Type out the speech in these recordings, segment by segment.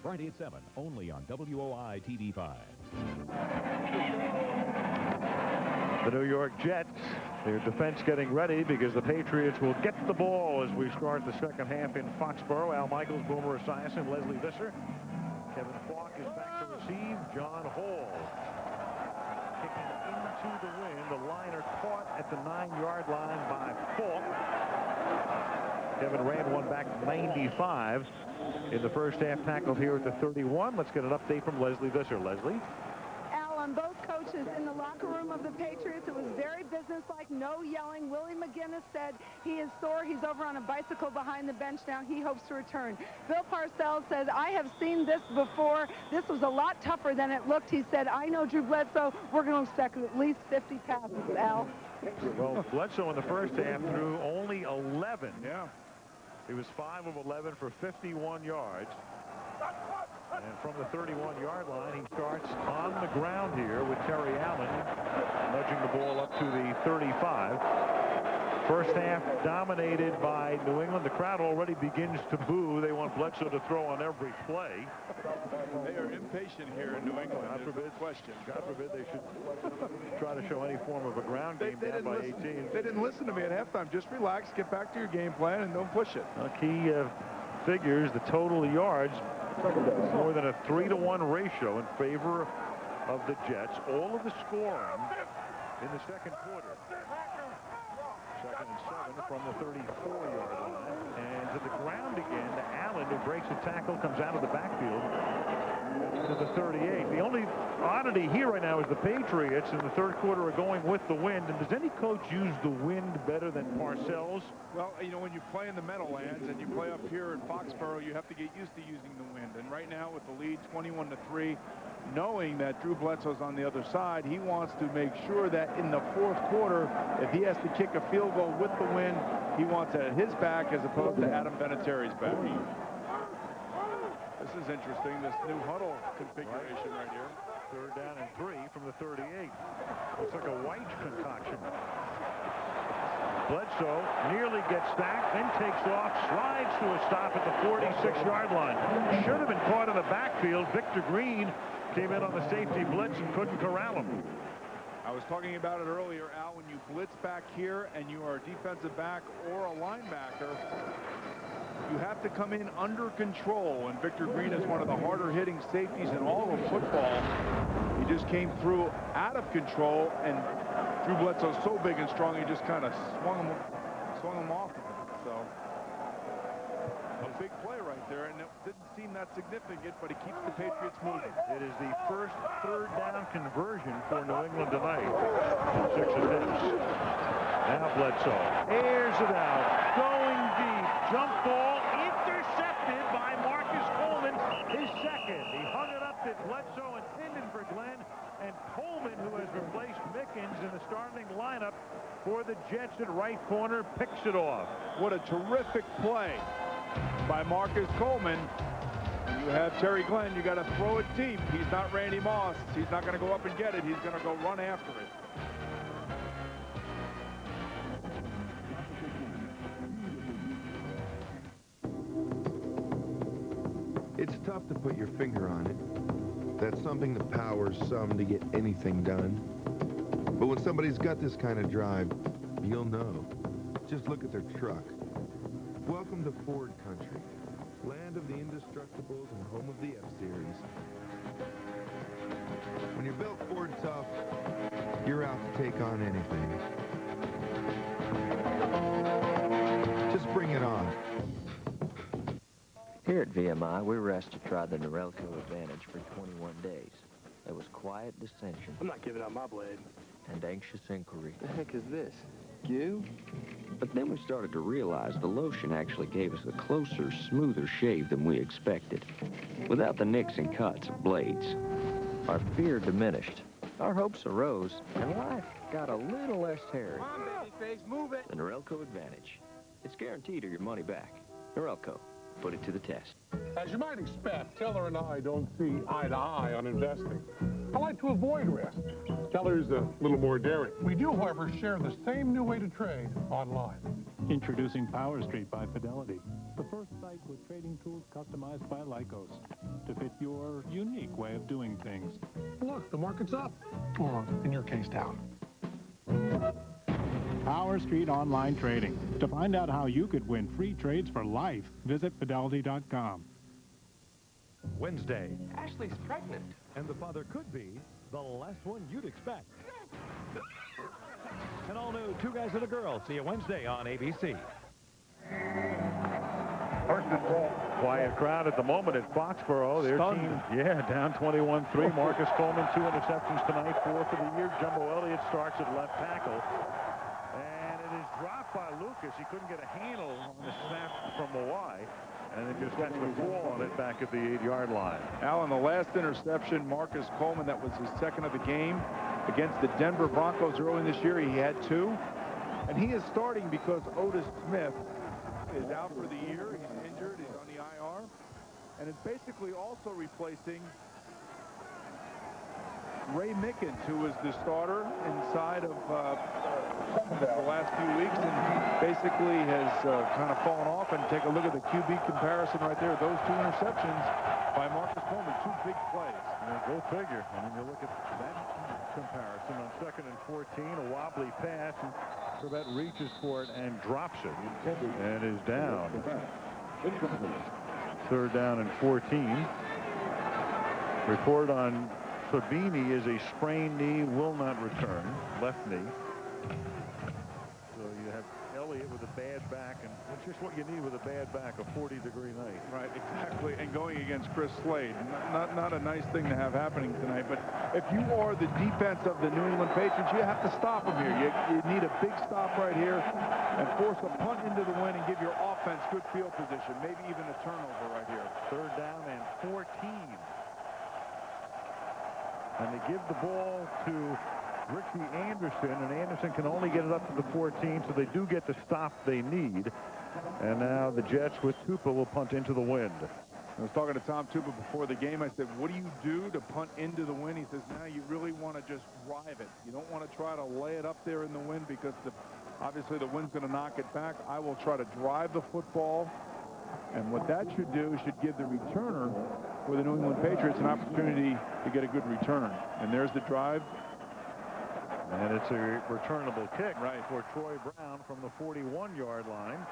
Friday at 7, only on WOI TV5. The New York Jets, their defense getting ready because the Patriots will get the ball as we start the second half in Foxborough. Al Michaels, Boomer Esiason, Leslie Visser. Kevin Falk is back to receive. John Hall kicking into the wind. The liner caught at the 9-yard line by Falk. Kevin ran one back 95 in the first half, tackled here at the 31. Let's get an update from Leslie Visser. Leslie? On both coaches in the locker room of the Patriots, it was very businesslike, no yelling. Willie McGinnis said he is sore. He's over on a bicycle behind the bench now. He hopes to return. Bill Parcells says, I have seen this before. This was a lot tougher than it looked. He said, I know Drew Bledsoe. We're going to expect at least 50 passes, Al. Well, Bledsoe in the first half threw only 11. Yeah. He was 5 of 11 for 51 yards. And from the 31-yard line, he starts on the ground here with Terry Allen nudging the ball up to the 35. First half dominated by New England. The crowd already begins to boo. They want Bledsoe to throw on every play. They are impatient here in New England. God forbid, God forbid they should try to show any form of a ground game down by 18. They didn't listen to me at halftime. Just relax, get back to your game plan, and don't push it. Key figures, the total yards, more than a 3-to-1 ratio in favor of the Jets. All of the scoring in the second quarter. Second and 7 from the 34-yard line. And to the ground again to Allen, who breaks a tackle, comes out of the backfield to the 38. The only oddity here right now is the Patriots in the third quarter are going with the wind. And does any coach use the wind better than Parcells? Well, you know, when you play in the Meadowlands and you play up here in Foxborough, you have to get used to using the wind. And right now with the lead 21-3, knowing that Drew Bledsoe's on the other side, he wants to make sure that in the fourth quarter, if he has to kick a field goal with the wind, he wants it at his back as opposed to Adam Vinatieri's back. This is interesting, this new huddle configuration right here. Third down and 3 from the 38. Looks like a White concoction. Bledsoe nearly gets sacked, then takes off, slides to a stop at the 46-yard line. Should have been caught in the backfield. Victor Green came in on the safety blitz and couldn't corral him. I was talking about it earlier, Al, when you blitz back here and you are a defensive back or a linebacker, you have to come in under control, and Victor Green is one of the harder-hitting safeties in all of football. He just came through out of control, and Drew Bledsoe's so big and strong, he just kind of swung him off of it. So, a big play right there, and it didn't seem that significant, but it keeps the Patriots moving. It is the first third down conversion for New England tonight. 6 attempts. Now Bledsoe airs it out, going deep, jump ball, intercepted by Marcus Coleman, his second. He hung it up to Bledsoe, intended for Glenn, and Coleman, who has replaced Mickens in the starting lineup for the Jets at right corner, picks it off. What a terrific play by Marcus Coleman. When you have Terry Glenn, you got to throw it deep. He's not Randy Moss. He's not going to go up and get it. He's going to go run after it. It's tough to put your finger on it. That's something that powers some to get anything done. But when somebody's got this kind of drive, you'll know. Just look at their truck. Welcome to Ford Country, land of the Indestructibles and home of the F-Series. When you're built Ford tough, you're out to take on anything. Just bring it on. Here at VMI, we were asked to try the Norelco Advantage for 21 days. There was quiet dissension. I'm not giving up my blade. And anxious inquiry. The heck is this? Goo? But then we started to realize the lotion actually gave us a closer, smoother shave than we expected, without the nicks and cuts of blades. Our fear diminished. Our hopes arose, and life got a little less hairy. Come on, babyface, move it. The Norelco Advantage. It's guaranteed or your money back. Norelco. put it to the test. As you might expect, Teller and I don't see eye to eye on investing. I like to avoid risk. Teller's a little more daring. We do, however, share the same new way to trade online. Introducing Power Street by Fidelity, the first site with trading tools customized by Lycos to fit your unique way of doing things. Look, the market's up. Or, in your case, down. Power Street Online Trading. To find out how you could win free trades for life, visit Fidelity.com. Wednesday, Ashley's pregnant. and the father could be the last one you'd expect. An all-new Two Guys and a Girl. See you Wednesday on ABC. Quiet crowd at the moment at Foxborough. Their team, down 21-3. Marcus Coleman, 2 interceptions tonight, 4 for the year. Jumbo Elliott starts at left tackle. And it is dropped by Lucas. He couldn't get a handle on the snap from Mawai. And it just got the fall on it back at the 8-yard line. Alan, the last interception, Marcus Coleman, that was his second of the game against the Denver Broncos early this year. He had 2. And he is starting because Otis Smith is out for the year. He's injured. He's on the IR. And it's basically also replacing Ray Mickens, who was the starter inside of the last few weeks and basically has kind of fallen off. And take a look at the QB comparison right there. Those 2 interceptions by Marcus Coleman, 2 big plays. Go figure. I mean, you look at that comparison on 2nd and 14, a wobbly pass, and Corbett reaches for it and drops it and is down. 3rd down and 14. Report on Fabini is a sprained knee, will not return, left knee. So you have Elliott with a bad back, and that's just what you need with a bad back, a 40-degree night. Right, exactly, and going against Chris Slade. Not a nice thing to have happening tonight, but if you are the defense of the New England Patriots, you have to stop them here. You need a big stop right here and force a punt into the wind and give your offense good field position, maybe even a turnover right here. 3rd down and 14. And they give the ball to Richie Anderson, and Anderson can only get it up to the 14, so they do get the stop they need. And now the Jets with Tupa will punt into the wind. I was talking to Tom Tupa before the game. I said, what do you do to punt into the wind? He says, now you really want to just drive it. You don't want to try to lay it up there in the wind because obviously the wind's going to knock it back. I will try to drive the football. And what that should do should give the returner for the New England Patriots an opportunity to get a good return. And there's the drive. And it's a returnable kick for Troy Brown from the 41-yard line.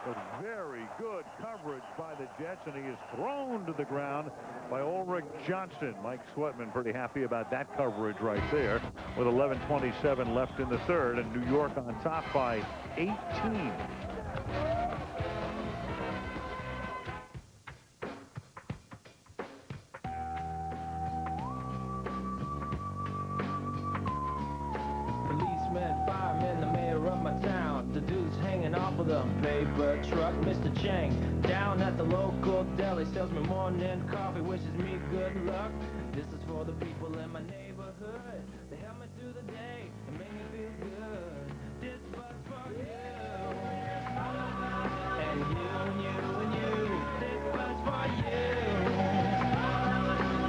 But very good coverage by the Jets, and he is thrown to the ground by Ulrich Johnson. Mike Sweatman pretty happy about that coverage right there with 11:27 left in the 3rd, and New York on top by 18. The paper truck, Mr. Chang, down at the local deli, sells me morning coffee, wishes me good luck. This is for the people in my neighborhood. They help me through the day and make me feel good. This bus for you, and you, and you, and you. This bus for you,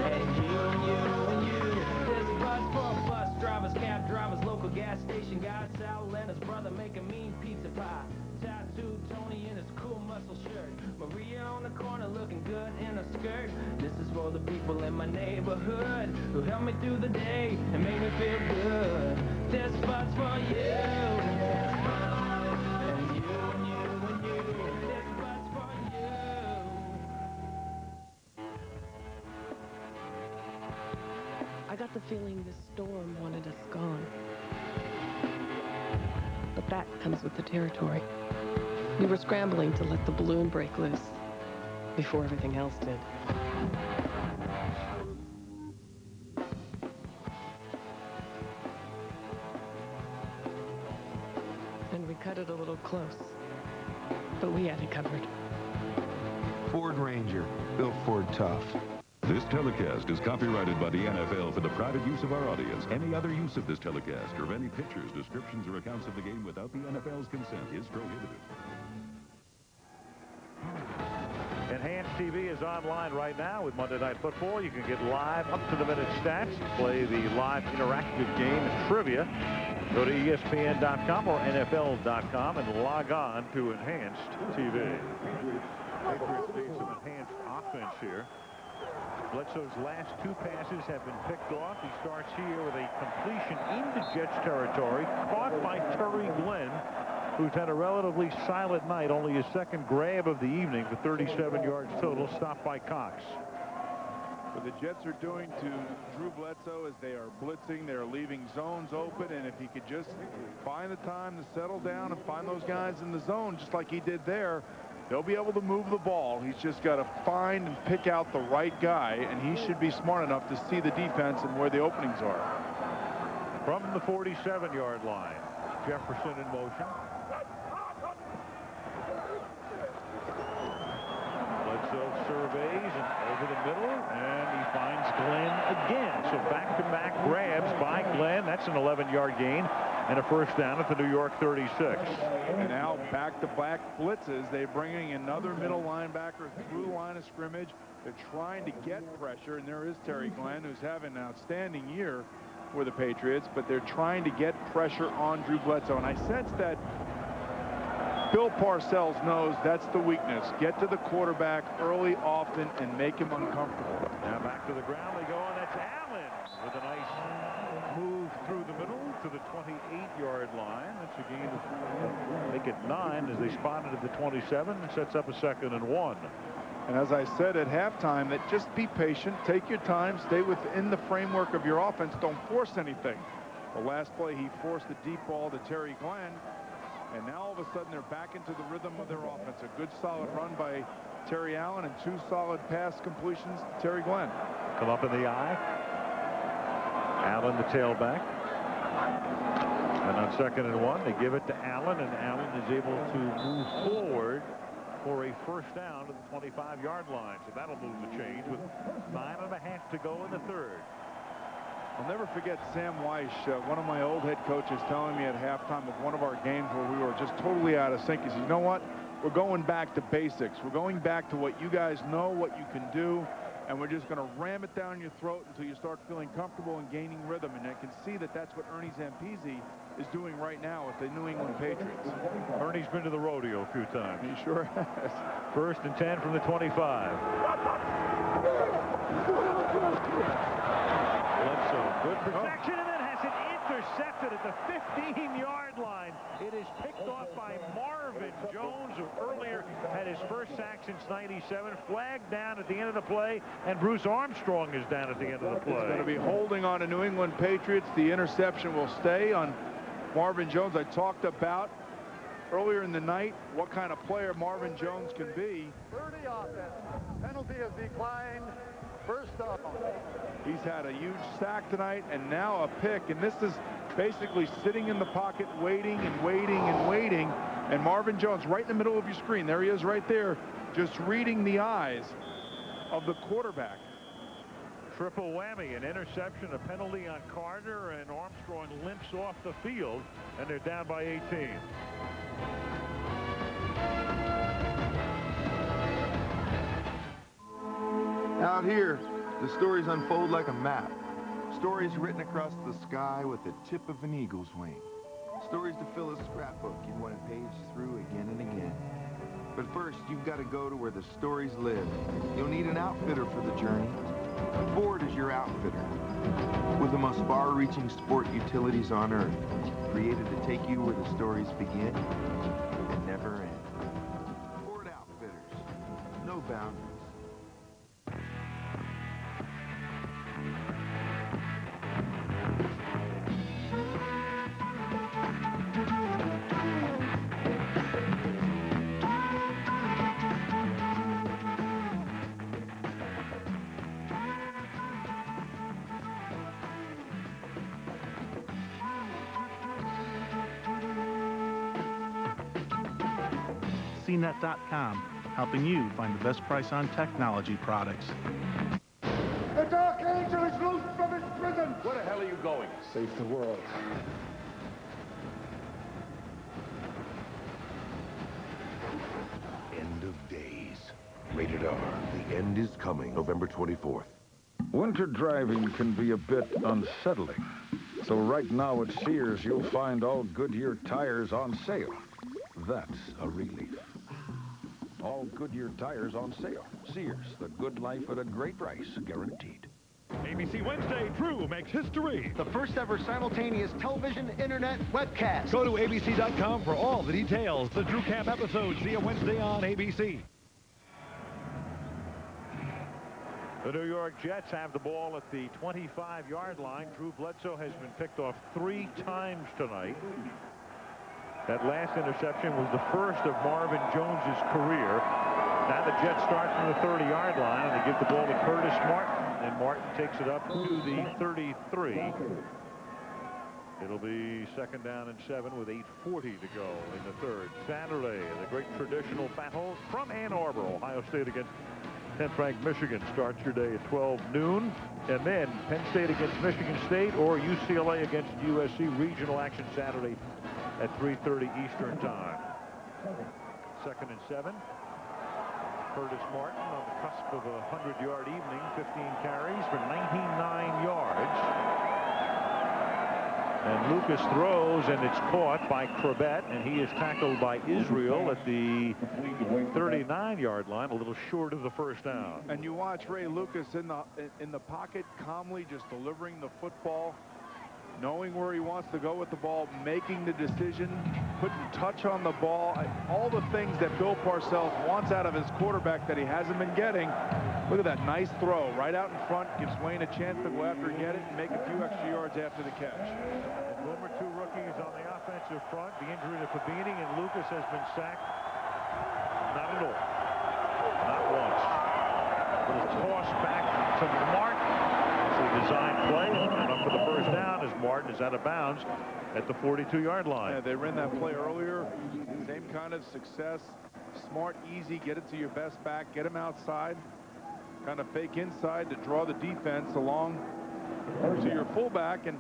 and you, and you, and you. This bus for bus drivers, cab drivers, local gas station guys, Sal and his brother make a mean pizza pie. Tattoo Tony in his cool muscle shirt, Maria on the corner looking good in a skirt. This is for the people in my neighborhood who help me through the day and make me feel good. This bus for you, and you, and you, and you. This bus for you. I got the feeling this storm wanted us gone. But that comes with the territory. We were scrambling to let the balloon break loose before everything else did. And we cut it a little close, but we had it covered. Ford Ranger, built Ford tough. This telecast is copyrighted by the NFL for the private use of our audience. Any other use of this telecast or of any pictures, descriptions, or accounts of the game without the NFL's consent is prohibited. Enhanced TV is online right now with Monday Night Football. You can get live up-to-the-minute stats, play the live interactive game and trivia. Go to ESPN.com or NFL.com and log on to Enhanced TV. Patriots need some enhanced offense here. Bledsoe's last 2 passes have been picked off. He starts here with a completion into Jets territory, caught by Terry Glenn, who's had a relatively silent night, only his second grab of the evening for 37 yards total, stopped by Cox. What the Jets are doing to Drew Bledsoe is they are blitzing, they're leaving zones open, and if he could just find the time to settle down and find those guys in the zone, just like he did there, they'll be able to move the ball. He's just got to find and pick out the right guy, and he should be smart enough to see the defense and where the openings are. From the 47-yard line, Jefferson in motion. Bledsoe surveys and over the middle, and he finds Glenn again. So back-to-back grabs by Glenn. That's an 11-yard gain and a first down at the New York 36. And now back-to-back blitzes. They're bringing another middle linebacker through the line of scrimmage. They're trying to get pressure, and there is Terry Glenn, who's having an outstanding year for the Patriots, but they're trying to get pressure on Drew Bledsoe. And I sense that Bill Parcells knows that's the weakness. Get to the quarterback early, often, and make him uncomfortable. Now back to the ground they go, and that's Allen with a nice move through the middle to the 28-yard line. That's a gain of, make it 9 as they spotted at the 27 and sets up a 2nd and 1. And as I said at halftime, that just be patient, take your time, stay within the framework of your offense, don't force anything. The last play he forced the deep ball to Terry Glenn, and now all of a sudden they're back into the rhythm of their offense. A good solid run by Terry Allen and 2 solid pass completions to Terry Glenn. Come up in the eye. Allen the tailback. And on 2nd and 1 they give it to Allen, and Allen is able to move forward for a first down to the 25-yard line. So that'll move the change with 9.5 to go in the 3rd. I'll never forget Sam Weish, one of my old head coaches, telling me at halftime of one of our games where we were just totally out of sync. He says, you know what? We're going back to basics. We're going back to what you guys know, what you can do, and we're just going to ram it down your throat until you start feeling comfortable and gaining rhythm. And I can see that that's what Ernie Zampese is doing right now with the New England Patriots. Ernie's been to the rodeo a few times. He sure has. 1st and 10 from the 25. Good protection, and then has it intercepted at the 15-yard line. It is picked off by Marvin Jones, who earlier had his first sack since '97. Flagged down at the end of the play, and Bruce Armstrong is down at the end of the play. It's going to be holding on to New England Patriots. The interception will stay on Marvin Jones. I talked about earlier in the night what kind of player Marvin Jones can be. 30 offense. Penalty is declined. First down. He's had a huge sack tonight and now a pick, and this is basically sitting in the pocket waiting and waiting and waiting, and Marvin Jones right in the middle of your screen, there he is right there, just reading the eyes of the quarterback. Triple whammy, an interception, a penalty on Carter, and Armstrong limps off the field, and they're down by 18. Out here, the stories unfold like a map. Stories written across the sky with the tip of an eagle's wing. Stories to fill a scrapbook you'd want to page through again and again. But first, you've got to go to where the stories live. You'll need an outfitter for the journey. Ford is your outfitter. With the most far-reaching sport utilities on Earth, created to take you where the stories begin and never end. Ford Outfitters. No boundaries. CNET.com, helping you find the best price on technology products. The Dark Angel is loose from his prison. Where the hell are you going? Save the world. End of days. Rated R. The end is coming November 24th. Winter driving can be a bit unsettling. So right now at Sears, you'll find all Goodyear tires on sale. That's a relief. All Goodyear tires on sale. Sears, the good life at a great price, guaranteed. ABC Wednesday, Drew makes history. The first ever simultaneous television internet webcast. Go to abc.com for all the details. The Drew Camp episode. See you Wednesday on ABC. The New York Jets have the ball at the 25-yard line. Drew Bledsoe has been picked off 3 times tonight. That last interception was the first of Marvin Jones's career. Now the Jets start from the 30-yard line, and they give the ball to Curtis Martin, and Martin takes it up to the 33. It'll be 2nd down and 7 with 8:40 to go in the third. Saturday, the great traditional battle from Ann Arbor, Ohio State against 10th-ranked Michigan. Starts your day at 12 noon. And then Penn State against Michigan State or UCLA against USC. Regional action Saturday at 3:30 Eastern time. 2nd and 7. Curtis Martin on the cusp of a 100-yard evening. 15 carries for 99 yards. And Lucas throws, and it's caught by Crabette, and he is tackled by Israel at the 39-yard line, a little short of the first down. And you watch Ray Lucas in the pocket, calmly just delivering the football, knowing where he wants to go with the ball, making the decision, putting touch on the ball, all the things that Bill Parcells wants out of his quarterback that he hasn't been getting. Look at that nice throw right out in front, gives Wayne a chance to go after and get it and make a few extra yards after the catch. And Boomer, 2 rookies on the offensive front. The injury to Fabini, and Lucas has been sacked. Not at all. Not once. Little toss back to Martin. It's a design play, and up for the first down as Martin is out of bounds at the 42-yard line. Yeah, they ran that play earlier. Same kind of success. Smart, easy, get it to your best back, get him outside, kind of fake inside to draw the defense along to your fullback. And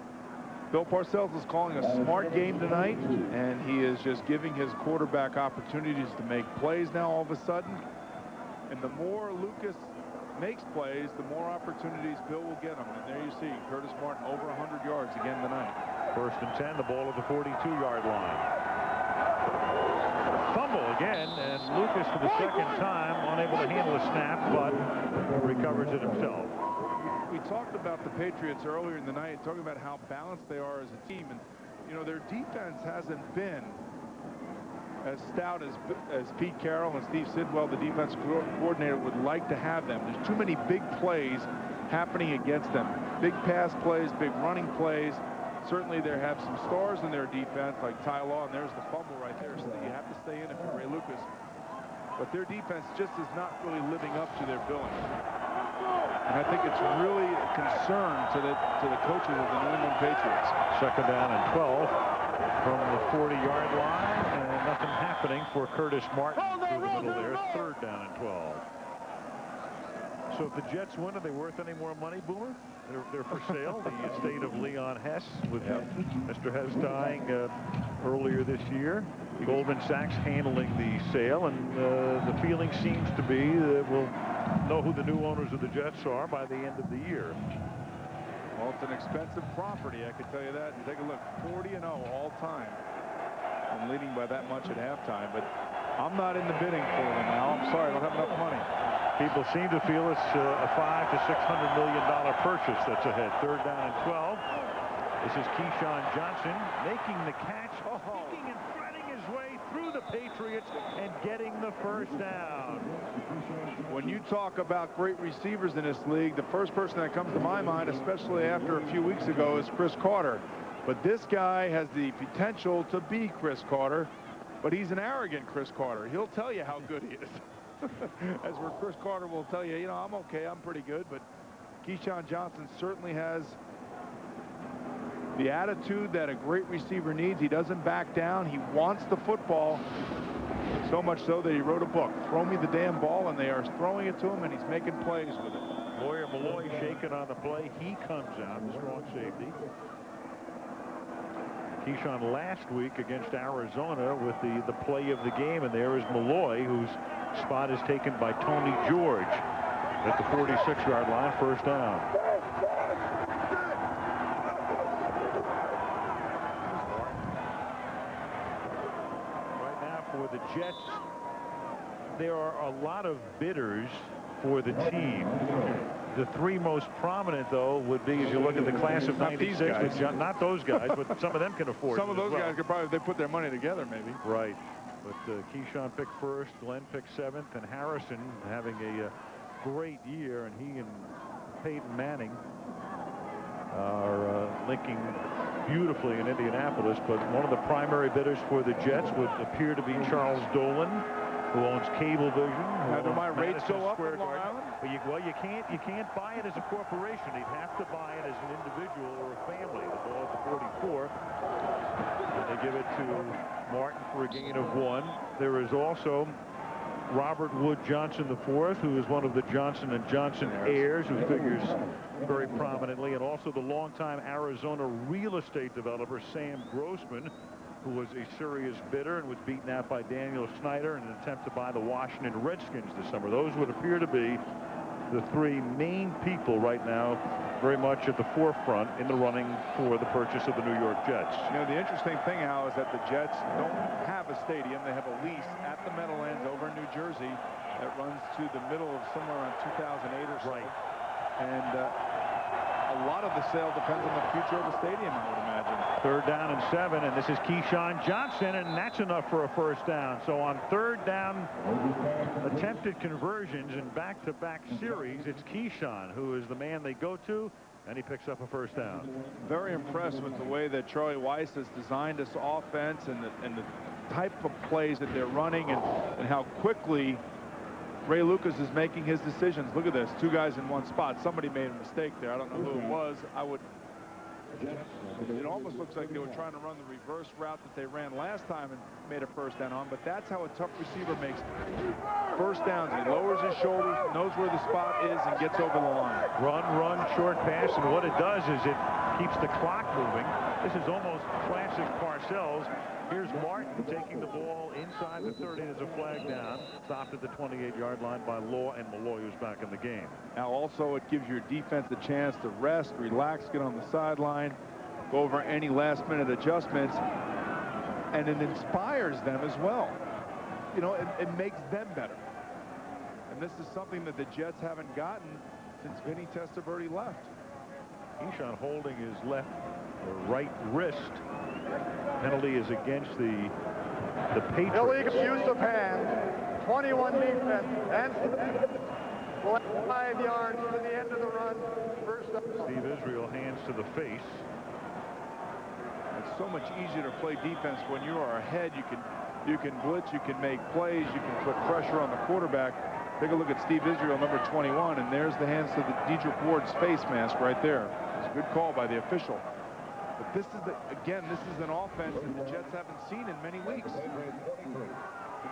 Bill Parcells is calling a smart game tonight, and he is just giving his quarterback opportunities to make plays now all of a sudden. And the more Lucas makes plays, the more opportunities Bill will get him. And there you see Curtis Martin over 100 yards again tonight. 1st and 10, the ball at the 42-yard line. Fumble again, and Lucas for the 2nd time unable to handle a snap, but recovers it himself. We talked about the Patriots earlier in the night, talking about how balanced they are as a team, and you know their defense hasn't been as stout as Pete Carroll and Steve Sidwell, the defense coordinator, would like to have them. There's too many big plays happening against them. Big pass plays, big running plays. Certainly they have some stars in their defense like Ty Law, and there's the fumble right there, so that you have to stay in if you're Ray Lucas. But their defense just is not really living up to their billing. And I think it's really a concern to the coaches of the New England Patriots. 2nd down and 12 from the 40-yard line, and nothing happening for Curtis Martin through the middle there. 3rd down and 12. So if the Jets win, are they worth any more money, Boomer? They're for sale. The estate of Leon Hess, with Mr. Hess dying earlier this year. Goldman Sachs handling the sale, and the feeling seems to be that we'll know who the new owners of the Jets are by the end of the year. Well, it's an expensive property, I can tell you that. And take a look, 40-0 all time, and leading by that much at halftime. But I'm not in the bidding for them now. I'm sorry, I don't have enough money. People seem to feel it's a $500 to $600 million purchase that's ahead. 3rd down and 12. This is Keyshawn Johnson making the catch, kicking and threading his way through the Patriots and getting the first down. When you talk about great receivers in this league, the first person that comes to my mind, especially after a few weeks ago, is Chris Carter. But this guy has the potential to be Chris Carter, but he's an arrogant Chris Carter. He'll tell you how good he is. As where Chris Carter will tell you, you know, I'm okay, I'm pretty good. But Keyshawn Johnson certainly has the attitude that a great receiver needs. He doesn't back down. He wants the football, so much so that he wrote a book, Throw Me the Damn Ball, and they are throwing it to him, and he's making plays with it. Lawyer Malloy shaken on the play. He comes out, the strong safety. Keyshawn last week against Arizona with the play of the game, and there is Malloy, who's spot is taken by Tony George at the 46-yard line, first down. Right now for the Jets, there are a lot of bidders for the team. The three most prominent, though, would be, as you look at the class of '96, not those guys, but some of them can afford it. Some of those guys could probably, if they put their money together, maybe. Right. But Keyshawn picked first, Glenn picked seventh, and Harrison having a great year, and he and Peyton Manning are linking beautifully in Indianapolis. But one of the primary bidders for the Jets would appear to be Charles Dolan, who owns Cablevision. Now, do my rates go up Square in Long Garden. Island? Well, you can't buy it as a corporation. You'd have to buy it as an individual or a family. The ball at the 44. And they give it to Martin for a gain of 1. There is also Robert Wood Johnson IV, who is one of the Johnson & Johnson heirs, who figures very prominently, and also the longtime Arizona real estate developer Sam Grossman, who was a serious bidder and was beaten out by Daniel Snyder in an attempt to buy the Washington Redskins this summer. Those would appear to be the three main people right now, very much at the forefront in the running for the purchase of the New York Jets. You know, the interesting thing, Al, is that the Jets don't have a stadium. They have a lease at the Meadowlands over in New Jersey that runs to the middle of somewhere around 2008 or so. Right. And a lot of the sale depends on the future of the stadium, I would imagine. 3rd down and 7, and this is Keyshawn Johnson, and that's enough for a first down. So on 3rd down attempted conversions in back-to-back series, it's Keyshawn who is the man they go to, and he picks up a first down. Very impressed with the way that Charlie Weiss has designed this offense and the type of plays that they're running and how quickly Ray Lucas is making his decisions. Look at this, 2 guys in one spot. Somebody made a mistake there. I don't know who it was. It almost looks like they were trying to run the reverse route that they ran last time and made a first down on, but that's how a tough receiver makes first downs. He lowers his shoulders, knows where the spot is, and gets over the line. Run, short pass, and what it does is it keeps the clock moving. This is almost classic Parcells. Here's Martin taking the ball inside the 30 as a flag down. Stopped at the 28-yard line by Law, and Malloy is back in the game. Now also it gives your defense a chance to rest, relax, get on the sideline, go over any last-minute adjustments, and it inspires them as well. You know, it makes them better. And this is something that the Jets haven't gotten since Vinny Testaverde left. Keyshawn holding his left or right wrist. Penalty is against the Patriots. Illegal use of hand. 21 defense. And 5 yards to the end of the run. First up. Steve Israel hands to the face. It's so much easier to play defense when you are ahead. You can blitz, you can make plays, you can put pressure on the quarterback. Take a look at Steve Israel, number 21, and there's the hands to the Dedrick Ward's face mask right there. It's a good call by the official. But this is, again, this is an offense that the Jets haven't seen in many weeks.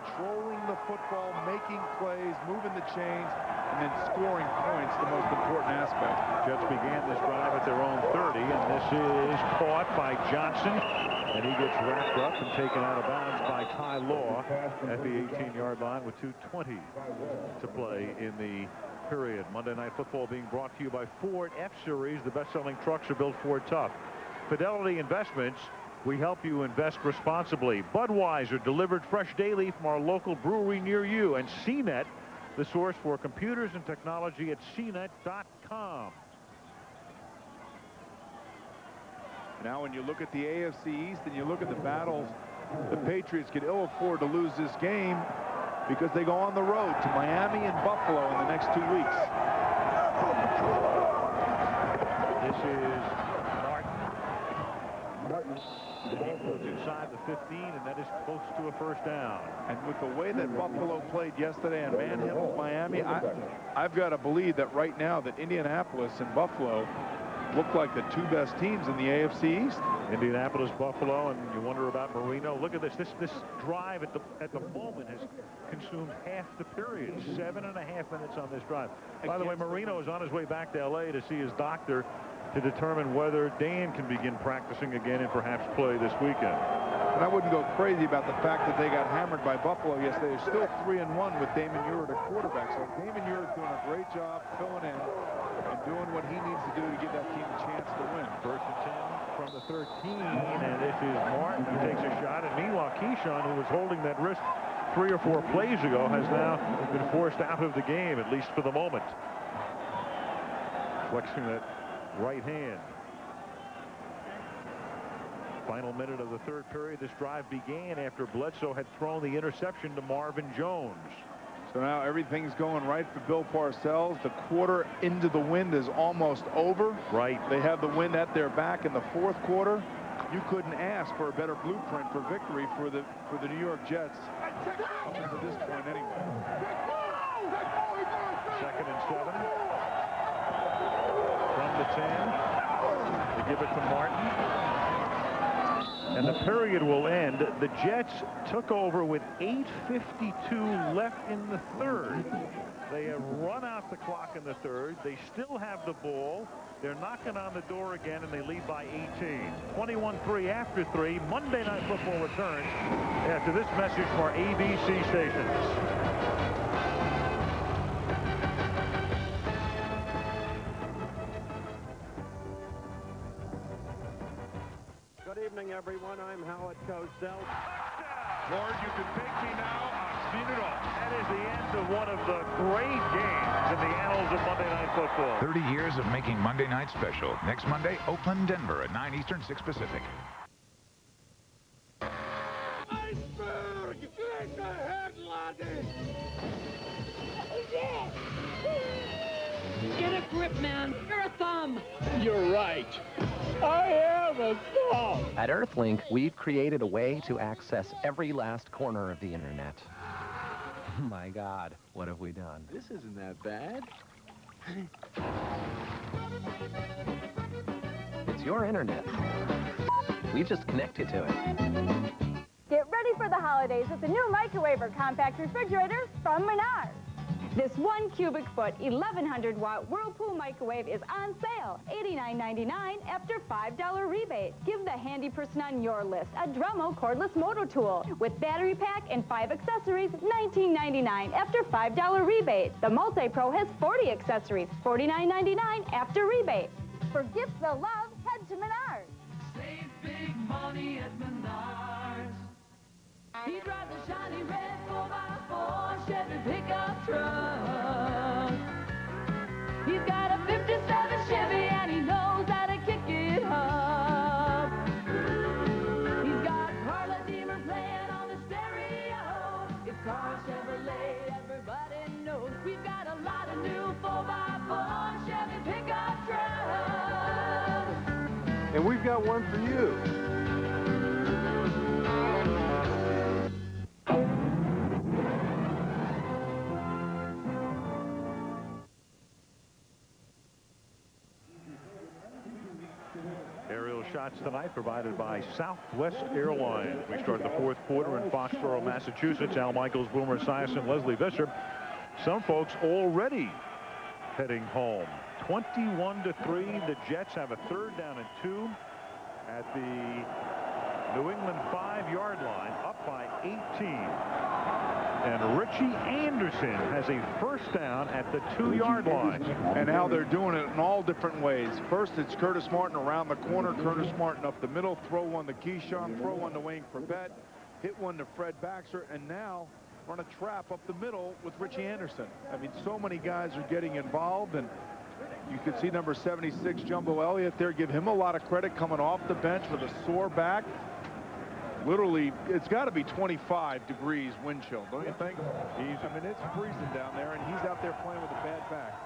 Controlling the football, making plays, moving the chains, and then scoring points, the most important aspect. Jets began this drive at their own 30, and this is caught by Johnson, and he gets wrapped up and taken out of bounds by Ty Law at the 18-yard line with 2:20 to play in the period. Monday Night Football being brought to you by Ford F-Series. The best-selling trucks are built Ford tough. Fidelity Investments, we help you invest responsibly. Budweiser, delivered fresh daily from our local brewery near you. And CNET, the source for computers and technology at CNET.com. Now when you look at the AFC East and you look at the battles, the Patriots can ill afford to lose this game because they go on the road to Miami and Buffalo in the next 2 weeks. This is Martin. He goes inside the 15, and that is close to a first down. And with the way that Buffalo played yesterday and manhandled Miami, I've got to believe that right now that Indianapolis and Buffalo look like the 2 best teams in the AFC East. Indianapolis, Buffalo, and you wonder about Marino. Look at this. This drive at the moment has consumed half the period. 7.5 minutes on this drive. By the way, Marino is on his way back to L.A. to see his doctor to determine whether Dan can begin practicing again and perhaps play this weekend. And I wouldn't go crazy about the fact that they got hammered by Buffalo yesterday. They're still 3-1 with Damon Ewert at quarterback. So Damon Ewert doing a great job filling in and doing what he needs to do to give that team a chance to win. First and 10 from the 13, and this is Martin who takes a shot. And meanwhile, Keyshawn, who was holding that wrist 3 or 4 plays ago, has now been forced out of the game, at least for the moment. Flexing that right hand. Final minute of the third period. This drive began after Bledsoe had thrown the interception to Marvin Jones. So now everything's going right for Bill Parcells. The quarter into the wind is almost over. Right. They have the wind at their back in the fourth quarter. You couldn't ask for a better blueprint for victory for the New York Jets up until this point anyway. 2nd and 7 from the 10. They give it to Martin. And the period will end. The Jets took over with 8:52 left in the third. They have run out the clock in the third. They still have the ball. They're knocking on the door again, and they lead by 18. 21-3 after 3. Monday Night Football returns after this message from our ABC stations. Good evening, everyone. I'm Howard Cosell. Lord, you can take me now. I've seen it all. That is the end of one of the great games in the annals of Monday Night Football. 30 years of making Monday night special. Next Monday, Oakland, Denver at 9 Eastern, 6 Pacific. Iceberg! It's a headline! Get a grip, man. You're a thumb. You're right. I am a thumb. At Earthlink, we've created a way to access every last corner of the internet. My God, what have we done? This isn't that bad. It's your internet. We just connected to it. Get ready for the holidays with the new Microwaver compact refrigerator from Menards. This 1 cubic foot, 1,100 watt Whirlpool microwave is on sale, $89.99 after $5 rebate. Give the handy person on your list a Dremel cordless motor tool with battery pack and 5 accessories, $19.99 after $5 rebate. The Multi-Pro has 40 accessories, $49.99 after rebate. For gifts they'll love, head to Menards. Save big money at Menards. He drives a shiny red 4x4 Chevy pickup truck. He's got a 57 Chevy and he knows how to kick it up. He's got Carla Deamer playing on the stereo. It's Carl Chevrolet, everybody knows. We've got a lot of new 4x4 Chevy pickup trucks. And we've got one for you. Aerial shots tonight provided by Southwest Airlines. We start the fourth quarter in Foxborough, Massachusetts. Al Michaels, Boomer Esiason, Leslie Visser. Some folks already heading home. 21-3. The Jets have a 3rd down and 2 at the New England 5-yard line, up by 18. And Richie Anderson has a 1st down at the 2-yard line. And now they're doing it in all different ways. First, it's Curtis Martin around the corner. Curtis Martin up the middle. Throw one to Keyshawn. Throw one to Wayne Corbett. Hit one to Fred Baxter. And now run a trap up the middle with Richie Anderson. I mean, so many guys are getting involved. And you can see number 76, Jumbo Elliott there. Give him a lot of credit coming off the bench with a sore back. Literally, it's got to be 25 degrees wind chill, don't you think? I mean, it's freezing down there, and he's out there playing with a bad back.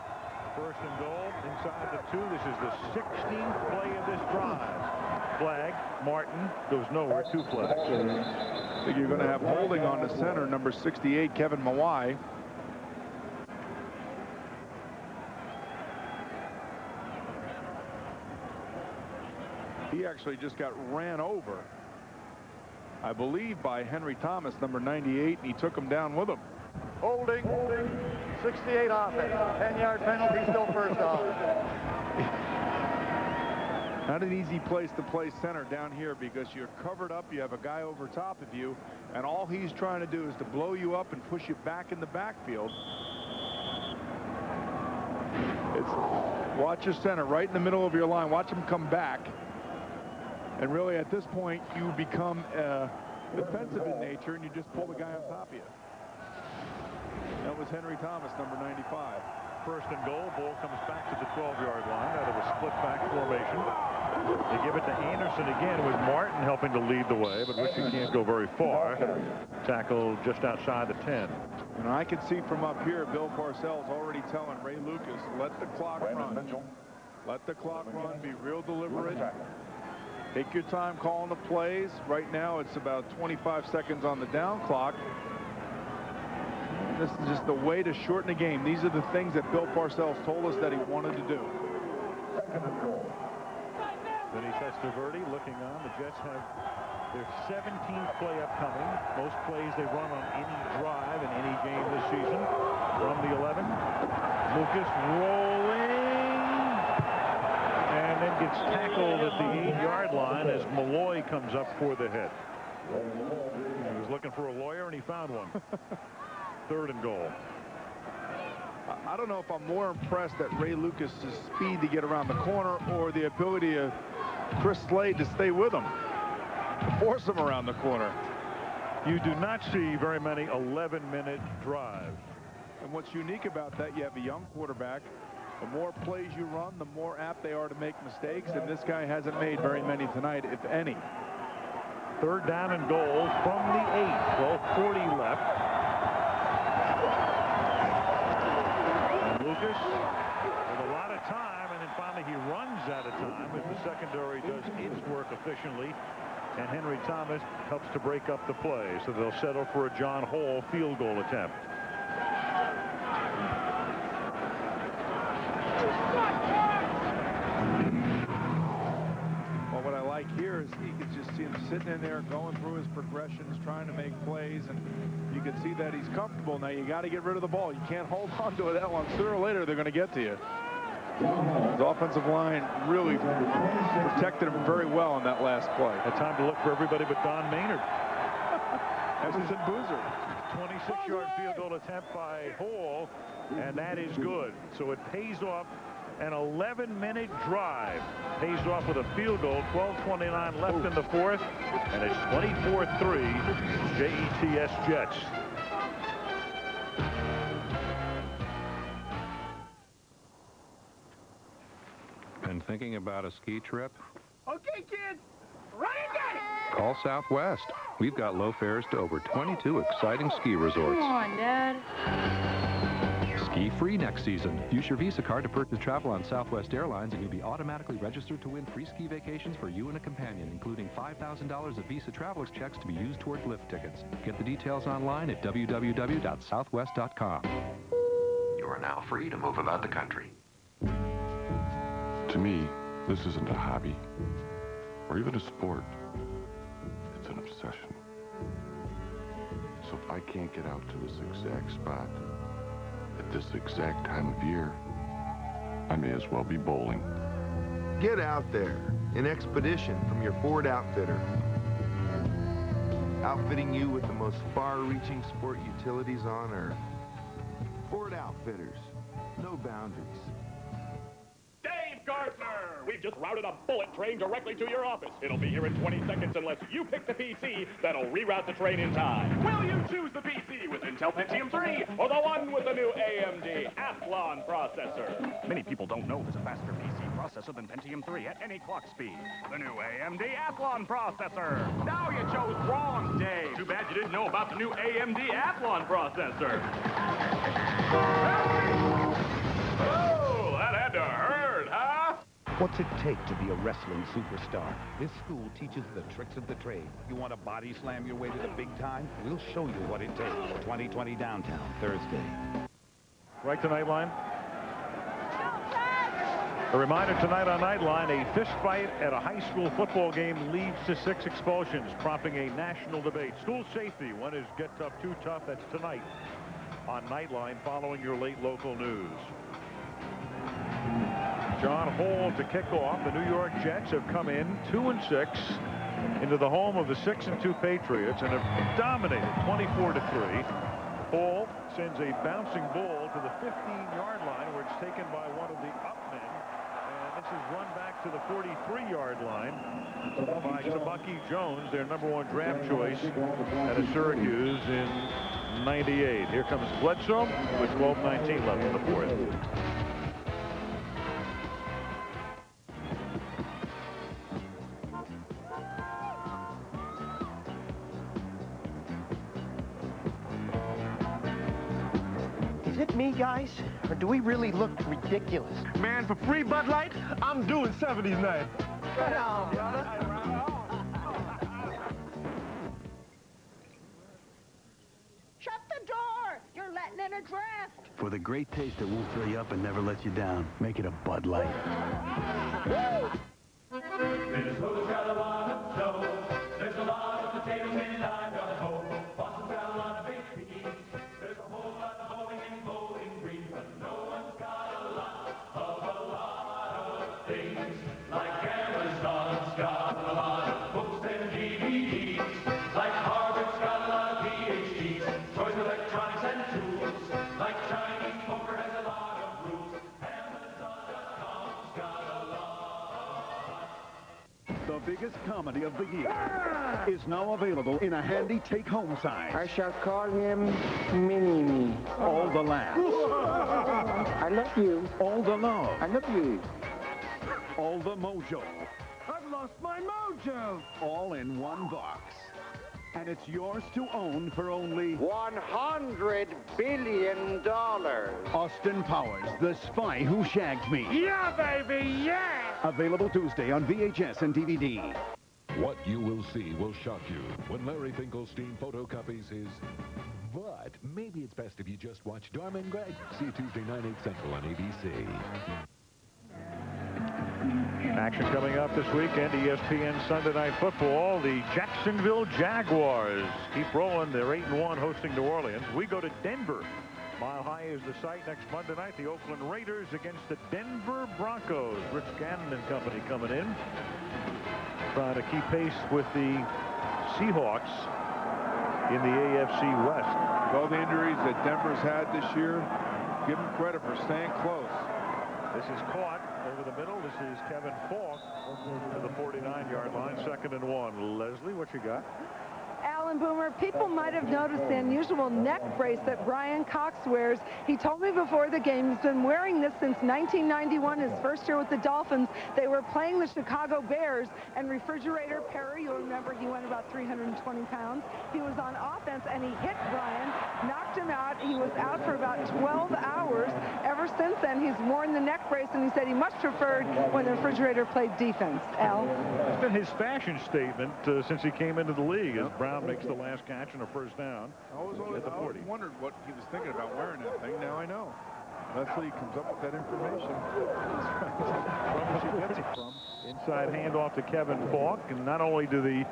1st and goal inside the 2. This is the 16th play of this drive. Flag. Martin goes nowhere. 2 flags. I think you're going to have holding on the center, number 68, Kevin Mawai. He actually just got ran over, I believe, by Henry Thomas, number 98, and he took him down with him. Holding. 68 offense. 10-yard penalty, still first off. Not an easy place to play center down here because you're covered up. You have a guy over top of you, and all he's trying to do is to blow you up and push you back in the backfield. Watch your center right in the middle of your line. Watch him come back. And really, at this point, you become defensive in nature, and you just pull the guy on top of you. That was Henry Thomas, number 95. First and goal. Ball comes back to the 12-yard line out of a split-back formation. They give it to Anderson again with Martin helping to lead the way, but Ritchie can't go very far. Tackle just outside the 10. And I can see from up here, Bill Parcells already telling Ray Lucas, let the clock run. Let the clock run. Be real deliberate. Take your time calling the plays. Right now, it's about 25 seconds on the down clock. This is just the way to shorten the game. These are the things that Bill Parcells told us that he wanted to do. Vinny Testaverde looking on. The Jets have their 17th play upcoming. Most plays they run on any drive in any game this season. From the 11. Lucas rolling. And then gets tackled at the 8-yard line as Malloy comes up for the hit. He was looking for a lawyer and he found one. Third and goal. I don't know if I'm more impressed at Ray Lucas' speed to get around the corner or the ability of Chris Slade to stay with him, to force him around the corner. You do not see very many 11-minute drives. And what's unique about that, you have a young quarterback. The more plays you run, the more apt they are to make mistakes, and this guy hasn't made very many tonight, if any. Third down and goal from the 8. 12:40 left. Lucas with a lot of time, and then finally he runs out of time as the secondary does its work efficiently, and Henry Thomas helps to break up the play, so they'll settle for a John Hall field goal attempt. Well, what I like here is you can just see him sitting in there going through his progressions, trying to make plays, and you can see that he's comfortable. Now you got to get rid of the ball. You can't hold on to it that long. Sooner or later they're going to get to you. The offensive line really protected him very well in that last play. Had time to look for everybody but Don Maynard. Emerson Boozer. 26-yard field goal attempt by Hall, and that is good. So it pays off. An 11-minute drive pays off with a field goal. 12:29 left in the fourth, and it's 24-3 JETS Jets. Been thinking about a ski trip? Okay, kids, right at it! Call Southwest. We've got low fares to over 22 exciting ski resorts. Come on, Dad. Ski free next season. Use your Visa card to purchase travel on Southwest Airlines, and you'll be automatically registered to win free ski vacations for you and a companion, including $5,000 of Visa traveler's checks to be used towards lift tickets. Get the details online at www.southwest.com. You are now free to move about the country. To me, this isn't a hobby or even a sport. It's an obsession. So if I can't get out to this exact spot at this exact time of year, I may as well be bowling. Get out there. An expedition from your Ford outfitter. Outfitting you with the most far-reaching sport utilities on Earth. Ford Outfitters. No boundaries. Dave Gardner! We've just routed a bullet train directly to your office. It'll be here in 20 seconds unless you pick the PC that'll reroute the train in time. Will you choose the PC with Intel Pentium 3 or the one with the new AMD Athlon processor? Many people don't know there's a faster PC processor than Pentium 3 at any clock speed. The new AMD Athlon processor. Now you chose wrong, Dave. Too bad you didn't know about the new AMD Athlon processor. Oh, that had to hurt, huh? What's it take to be a wrestling superstar? This school teaches the tricks of the trade. You want to body slam your way to the big time? We'll show you what it takes. 2020 Downtown, Thursday. Right to Nightline. A reminder tonight on Nightline, a fist fight at a high school football game leads to 6 expulsions, prompting a national debate. School safety, one is Get Tough, Too Tough. That's tonight on Nightline following your late local news. John Hall to kick off. The New York Jets have come in 2-6 into the home of the 6-2 Patriots and have dominated 24-3. Hall sends a bouncing ball to the 15-yard line where it's taken by one of the upmen. And this is run back to the 43-yard line by Sabaki Jones, their #1 draft choice out of Syracuse in '98. Here comes Bledsoe with 12:19 left in the fourth. Is it me, guys? Or do we really look ridiculous? Man, for free Bud Light, I'm doing 70s night. Come on, brother. Shut the door! You're letting in a draft! For the great taste that won't fill you up and never let you down, make it a Bud Light. Minnesota's got a lot of snow. There's a lot of potatoes and I've got a hoe. Boston's got a lot of baked beans. There's a whole lot of bowling and bowling green, but no one's got a lot of things. Like Amazon's got a lot of books and DVDs. Like Harvard's got a lot of PhDs. Toys, electronics, and tools. Like Chinese poker has a lot of rules. Amazon.com's got a lot. The biggest comedy of the year is now available in a handy take-home size. I shall call him Mini-Me. All the laughs. I love you. All the love. I love you. All the mojo. I've lost my mojo. All in one box. And it's yours to own for only $100 billion. Austin Powers, The Spy Who Shagged Me. Yeah, baby, yeah! Available Tuesday on VHS and DVD. What you will see will shock you when Larry Finkelstein photocopies his... But maybe it's best if you just watch Dharma and Greg. See you Tuesday night, 8 Central on ABC. Action coming up this weekend, ESPN Sunday Night Football. The Jacksonville Jaguars keep rolling. They're 8-1 hosting New Orleans. We go to Denver. Mile High is the site next Monday night. The Oakland Raiders against the Denver Broncos. Rich Gannon and company coming in, trying to keep pace with the Seahawks in the AFC West. With all the injuries that Denver's had this year, give them credit for staying close. This is caught over the middle. This is Kevin Falk to the 49-yard line, 2nd and 1. Leslie, what you got? Alan Boomer, people might have noticed the unusual neck brace that Brian Cox wears. He told me before the game he's been wearing this since 1991, his first year with the Dolphins. They were playing the Chicago Bears, and Refrigerator Perry, you'll remember he went about 320 pounds. He was on offense, and he hit Brian, knocked him out. He was out for about 12 hours. Ever since then, he's worn the neck brace, and he said he much preferred when the Refrigerator played defense. Al? It's been his fashion statement since he came into the league. As Brown makes the last catch and a first down. I always wondered what he was thinking about wearing that thing. Now I know. Leslie comes up with that information. From she gets it from. Inside handoff to Kevin Falk. And not only do the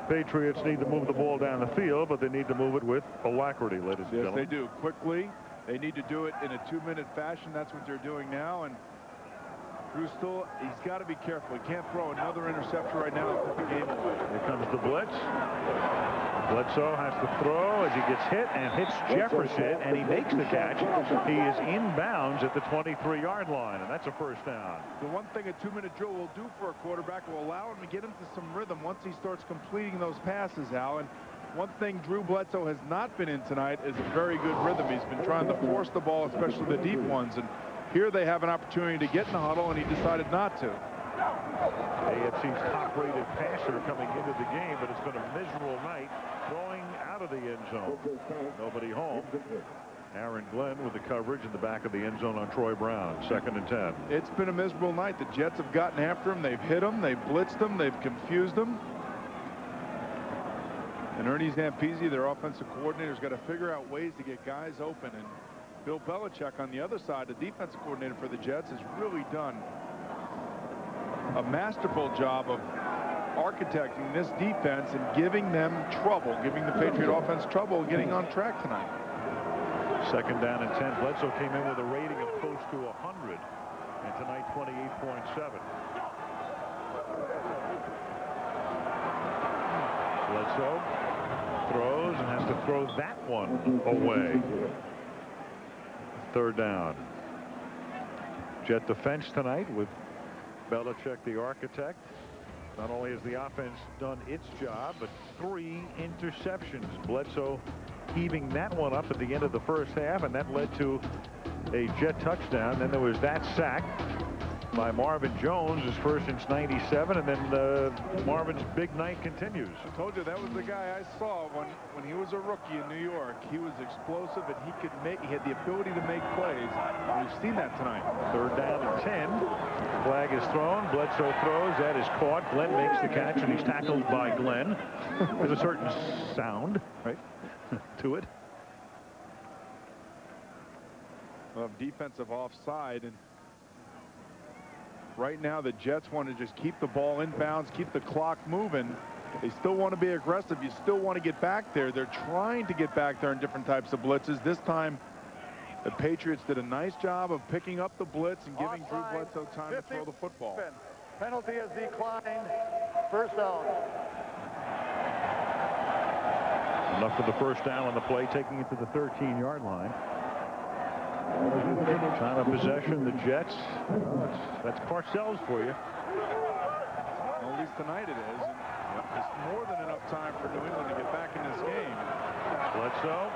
Patriots need to move the ball down the field, but they need to move it with alacrity, ladies and gentlemen. Yes, they do. Quickly. They need to do it in a 2-minute fashion. That's what they're doing now. And Drew's still, he's got to be careful. He can't throw another interception right now and put the game away. Here comes the blitz. Bledsoe has to throw as he gets hit and hits Jefferson, and he makes the catch. He is inbounds at the 23-yard line, and that's a first down. The one thing a 2-minute drill will do for a quarterback will allow him to get into some rhythm once he starts completing those passes, Al. And one thing Drew Bledsoe has not been in tonight is a very good rhythm. He's been trying to force the ball, especially the deep ones. And here they have an opportunity to get in the huddle, and he decided not to. AFC's top-rated passer coming into the game, but it's been a miserable night throwing out of the end zone. Nobody home. Aaron Glenn with the coverage in the back of the end zone on Troy Brown. 2nd and 10. It's been a miserable night. The Jets have gotten after him. They've hit him. They've blitzed him. They've confused him. And Ernie Zampese, their offensive coordinator, has got to figure out ways to get guys open. And Bill Belichick on the other side, the defensive coordinator for the Jets, has really done a masterful job of architecting this defense and giving them trouble, giving the Patriot offense trouble getting on track tonight. 2nd down and 10. Bledsoe came in with a rating of close to 100 And tonight, 28.7. Bledsoe throws and has to throw that one away. Third down. Jet defense tonight with Belichick, the architect. Not only has the offense done its job, but 3 interceptions. Bledsoe heaving that one up at the end of the first half, and that led to a Jet touchdown. Then there was that sack by Marvin Jones, his first since '97, and then Marvin's big night continues. I told you that was the guy I saw when he was a rookie in New York. He was explosive, and he had the ability to make plays. And we've seen that tonight. Third down and 10. Flag is thrown. Bledsoe throws. That is caught. Glenn makes the catch, and he's tackled by Glenn. There's a certain sound, right, to it. Of defensive offside, and right now the Jets want to just keep the ball inbounds, keep the clock moving. They still want to be aggressive. You still want to get back there. They're trying to get back there in different types of blitzes. This time the Patriots did a nice job of picking up the blitz and giving Drew Bledsoe time to throw the football. Penalty is declined. First down. Enough for the first down on the play, taking it to the 13-yard line. Time of possession, the Jets. That's Parcells for you. Well, at least tonight it is. And it's more than enough time for New England to get back in this game. Bledsoe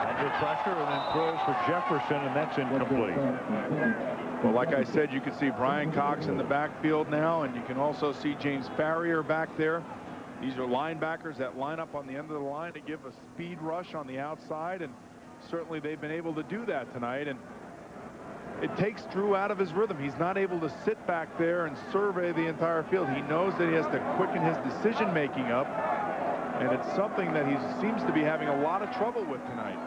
under pressure and then throws for Jefferson, and that's incomplete. Well, like I said, you can see Brian Cox in the backfield now, and you can also see James Farrier back there. These are linebackers that line up on the end of the line to give a speed rush on the outside, and certainly they've been able to do that tonight, and it takes Drew out of his rhythm. He's not able to sit back there and survey the entire field. He knows that he has to quicken his decision-making up, and it's something that he seems to be having a lot of trouble with tonight.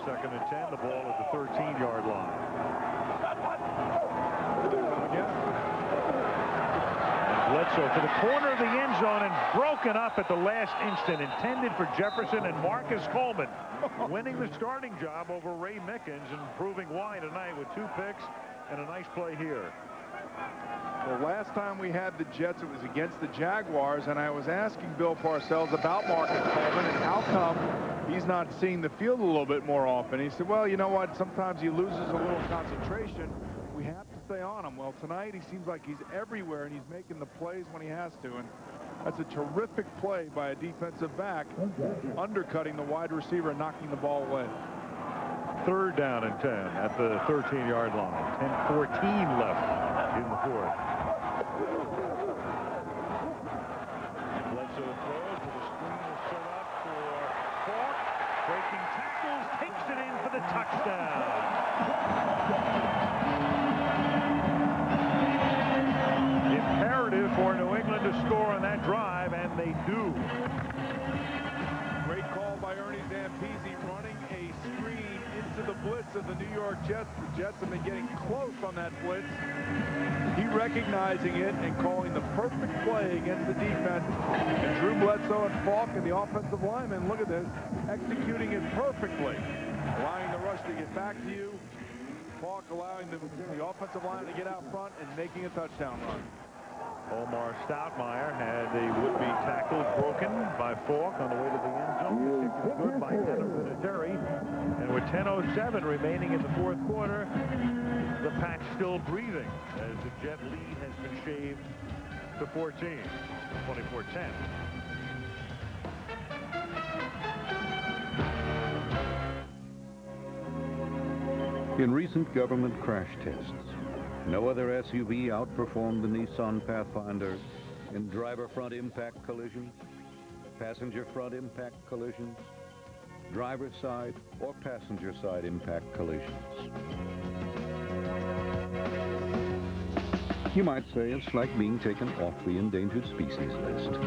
Second and 10, the ball at the 13-yard line. Bledsoe for the corner of the end zone and broken up at the last instant. Intended for Jefferson and Marcus Coleman winning the starting job over Ray Mickens and proving why tonight with 2 picks and a nice play here. Well, last time we had the Jets, it was against the Jaguars, and I was asking Bill Parcells about Marcus Coleman and how come he's not seeing the field a little bit more often. He said, well, you know what, sometimes he loses a little concentration. We have to stay on him. Well, tonight he seems like he's everywhere, and he's making the plays when he has to, and that's a terrific play by a defensive back, undercutting the wide receiver and knocking the ball away. Third down and 10 at the 13-yard line. 10-14 left in the fourth. Bledsoe throws with a screen set up for Falk. Breaking tackles, takes it in for the touchdown. Imperative for New England to score on that drive, and they do. Great call by Ernie Zampese, running a screen into the blitz of the New York Jets. The Jets have been getting close on that blitz. He recognizing it and calling the perfect play against the defense. And Drew Bledsoe and Falk and the offensive lineman, look at this, executing it perfectly. Allowing the rush to get back to you. Falk allowing the offensive line to get out front and making a touchdown run. Omar Stoudemire had a would-be tackle broken by Falk on the way to the end zone. The kick is good by Adam Vinatieri. And with 10:07 remaining in the fourth quarter, the Pats still breathing as the Jet lead has been shaved to 14, 24-10. In recent government crash tests, no other SUV outperformed the Nissan Pathfinder in driver front impact collisions, passenger front impact collisions, driver side or passenger side impact collisions. You might say it's like being taken off the endangered species list.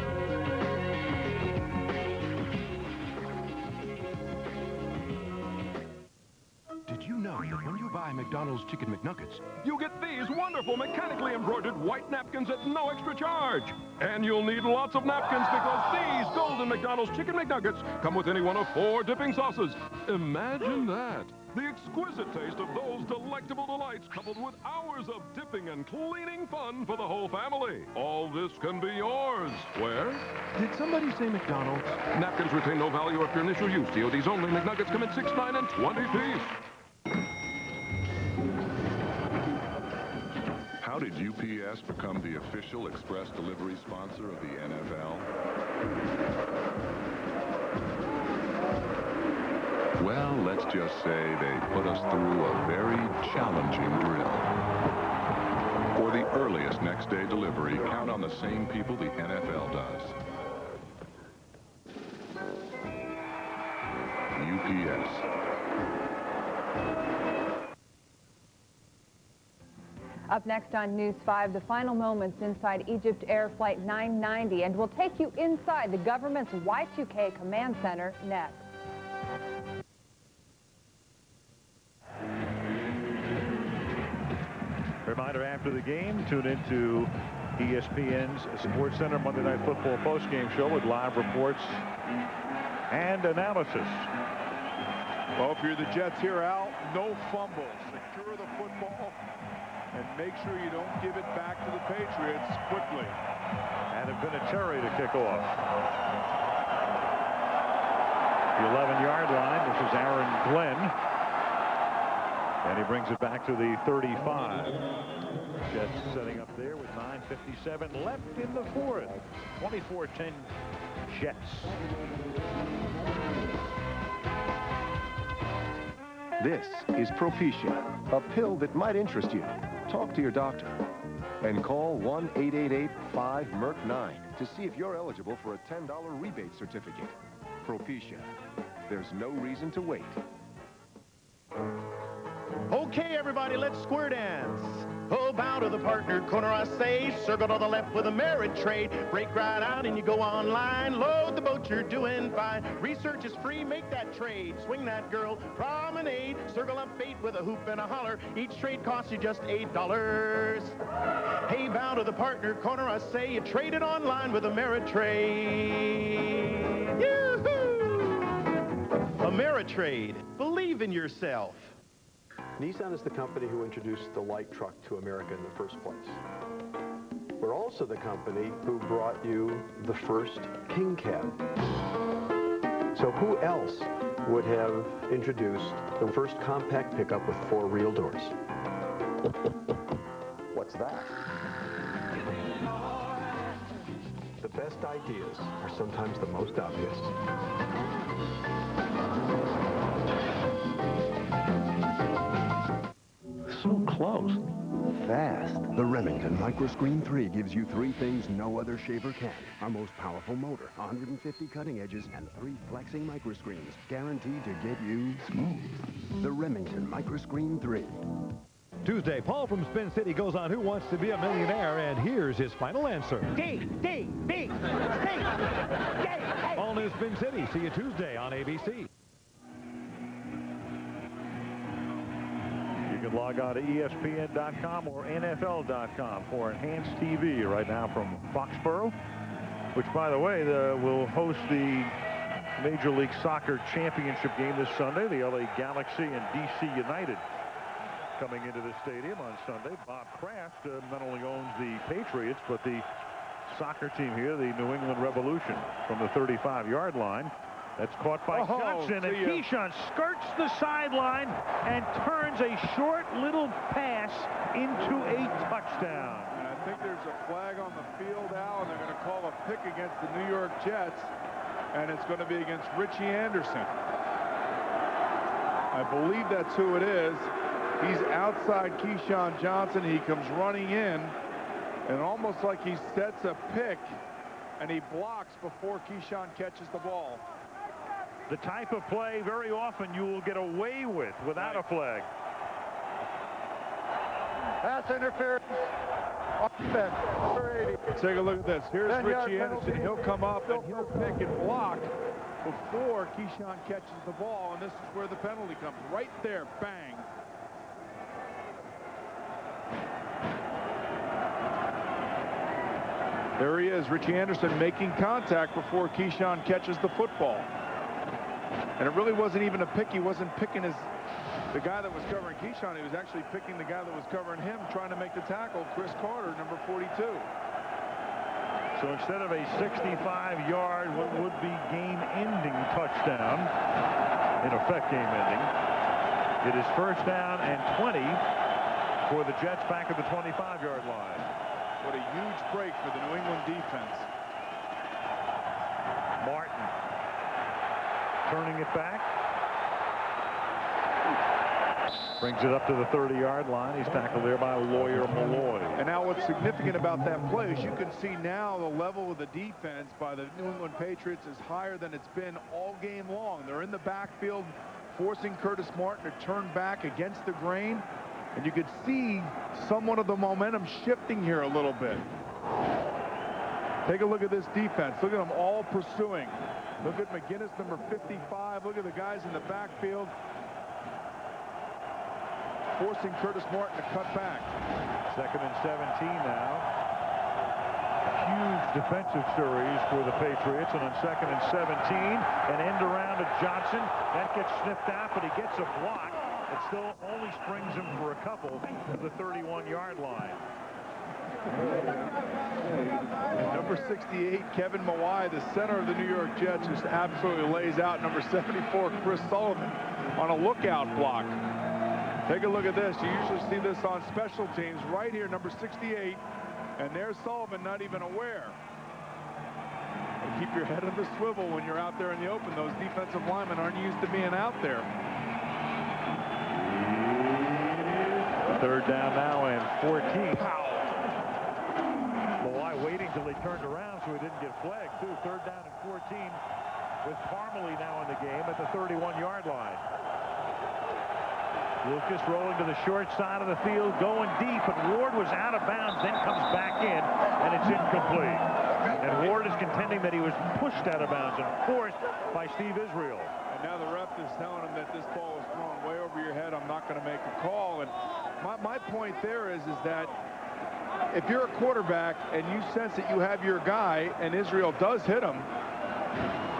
Did you know that when you buy McDonald's Chicken McNuggets, you get these wonderful mechanically embroidered white napkins at no extra charge? And you'll need lots of napkins because these golden McDonald's Chicken McNuggets come with any one of 4 dipping sauces. Imagine that. The exquisite taste of those delectable delights coupled with hours of dipping and cleaning fun for the whole family. All this can be yours. Where? Did somebody say McDonald's? Napkins retain no value after initial use. DOD's only. McNuggets come in 6, 9, and 20 piece. How did UPS become the official express delivery sponsor of the NFL? Well, let's just say they put us through a very challenging drill. For the earliest next day delivery, count on the same people the NFL does. UPS. Up next on News 5, the final moments inside Egypt Air Flight 990, and we'll take you inside the government's Y2K command center next. Reminder after the game, tune into ESPN's Sports Center Monday Night Football postgame show with live reports and analysis. Well, if you're the Jets here, Al, no fumbles. Secure the football and make sure you don't give it back to the Patriots quickly. And Vinatieri to kick off. The 11-yard line. This is Aaron Glenn. And he brings it back to the 35. Jets setting up there with 9:57 left in the fourth. 24-10 Jets. This is Propecia, a pill that might interest you. Talk to your doctor and call 1-888-5-MERC-9 to see if you're eligible for a $10 rebate certificate. Propecia. There's no reason to wait. Okay, everybody, let's square dance. Oh, bow to the partner corner, I say. Circle to the left with a merit trade. Break right out and you go online. Load the boat, you're doing fine. Research is free, make that trade. Swing that girl, promenade. Circle up 8 with a hoop and a holler. Each trade costs you just $8. Hey, bow to the partner corner, I say. You trade it online with a merit trade. Yoo-hoo! Ameritrade. Believe in yourself. Nissan is the company who introduced the light truck to America in the first place. We're also the company who brought you the first King Cab. So who else would have introduced the first compact pickup with 4 real doors? What's that? The best ideas are sometimes the most obvious. So close. Fast. The Remington Microscreen 3 gives you 3 things no other shaver can. Our most powerful motor, 150 cutting edges, and 3 flexing microscreens, guaranteed to get you smooth. The Remington Microscreen 3. Tuesday, Paul from Spin City goes on Who Wants to Be a Millionaire, and here's his final answer. D. All News Spin City. See you Tuesday on ABC. You can log on to ESPN.com or NFL.com for enhanced TV right now from Foxborough, which, by the way, will host the Major League Soccer Championship game this Sunday. The LA Galaxy and DC United coming into the stadium on Sunday. Bob Kraft not only owns the Patriots, but the soccer team here, the New England Revolution, from the 35-yard line. That's caught by Johnson, and Keyshawn skirts the sideline and turns a short little pass into a touchdown. And I think there's a flag on the field, Al, and they're going to call a pick against the New York Jets, and it's going to be against Richie Anderson. I believe that's who it is. He's outside Keyshawn Johnson. He comes running in, and almost like he sets a pick, and he blocks before Keyshawn catches the ball. The type of play very often you will get away with without a flag. Pass interference. Offense, number 80. Take a look at this. Here's Richie Anderson. He'll come up and he'll pick and block before Keyshawn catches the ball, and this is where the penalty comes. Right there, bang. There he is, Richie Anderson making contact before Keyshawn catches the football. And it really wasn't even a pick. He wasn't picking his The guy that was covering Keyshawn, he was actually picking the guy that was covering him, trying to make the tackle, Chris Carter, number 42. So instead of a 65-yard, what would be game-ending touchdown, in effect game-ending, it is first down and 20 for the Jets back at the 25-yard line. What a huge break for the New England defense. Martin turning it back. Brings it up to the 30-yard line. He's tackled there by Lawyer Malloy. And now what's significant about that play is you can see now the level of the defense by the New England Patriots is higher than it's been all game long. They're in the backfield forcing Curtis Martin to turn back against the grain. And you could see somewhat of the momentum shifting here a little bit. Take a look at this defense. Look at them all pursuing. Look at McGinnis, number 55. Look at the guys in the backfield forcing Curtis Martin to cut back. 2nd and 17 now. Huge defensive series for the Patriots, and on 2nd and 17, an end around to Johnson. That gets sniffed out, but he gets a block. It still only springs him for a couple to the 31-yard line. Number 68, Kevin Mawai, the center of the New York Jets, just absolutely lays out number 74, Chris Sullivan, on a lookout block. Take a look at this. You usually see this on special teams. Right here, number 68, and there's Sullivan not even aware. And keep your head on the swivel when you're out there in the open. Those defensive linemen aren't used to being out there. 3rd down now and 14. Mawai waiting till he turned around so he didn't get flagged, too. 3rd down and 14 with Parmalee now in the game at the 31-yard line. Lucas rolling to the short side of the field, going deep, but Ward was out of bounds, then comes back in, and it's incomplete. And Ward is contending that he was pushed out of bounds and forced by Steve Israel. And now the ref is telling him that this ball was thrown way over your head. I'm not going to make a call. And my point there is that if you're a quarterback and you sense that you have your guy and Israel does hit him,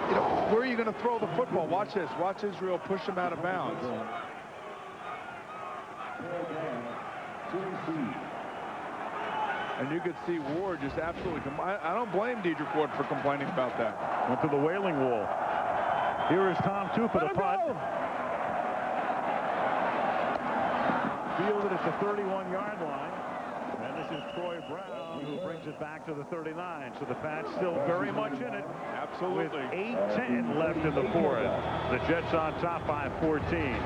you know, where are you going to throw the football? Watch this. Watch Israel push him out of bounds. And you could see Ward just absolutely. I don't blame Dedrick Ward for complaining about that. Went to the wailing wall. Here is Tom Tupa, the punt. Fielded at the 31-yard line. And this is Troy Brown who brings it back to the 39. So the Pats still very much in it. Absolutely. With 8:10 left in the 4th. The Jets on top by 14.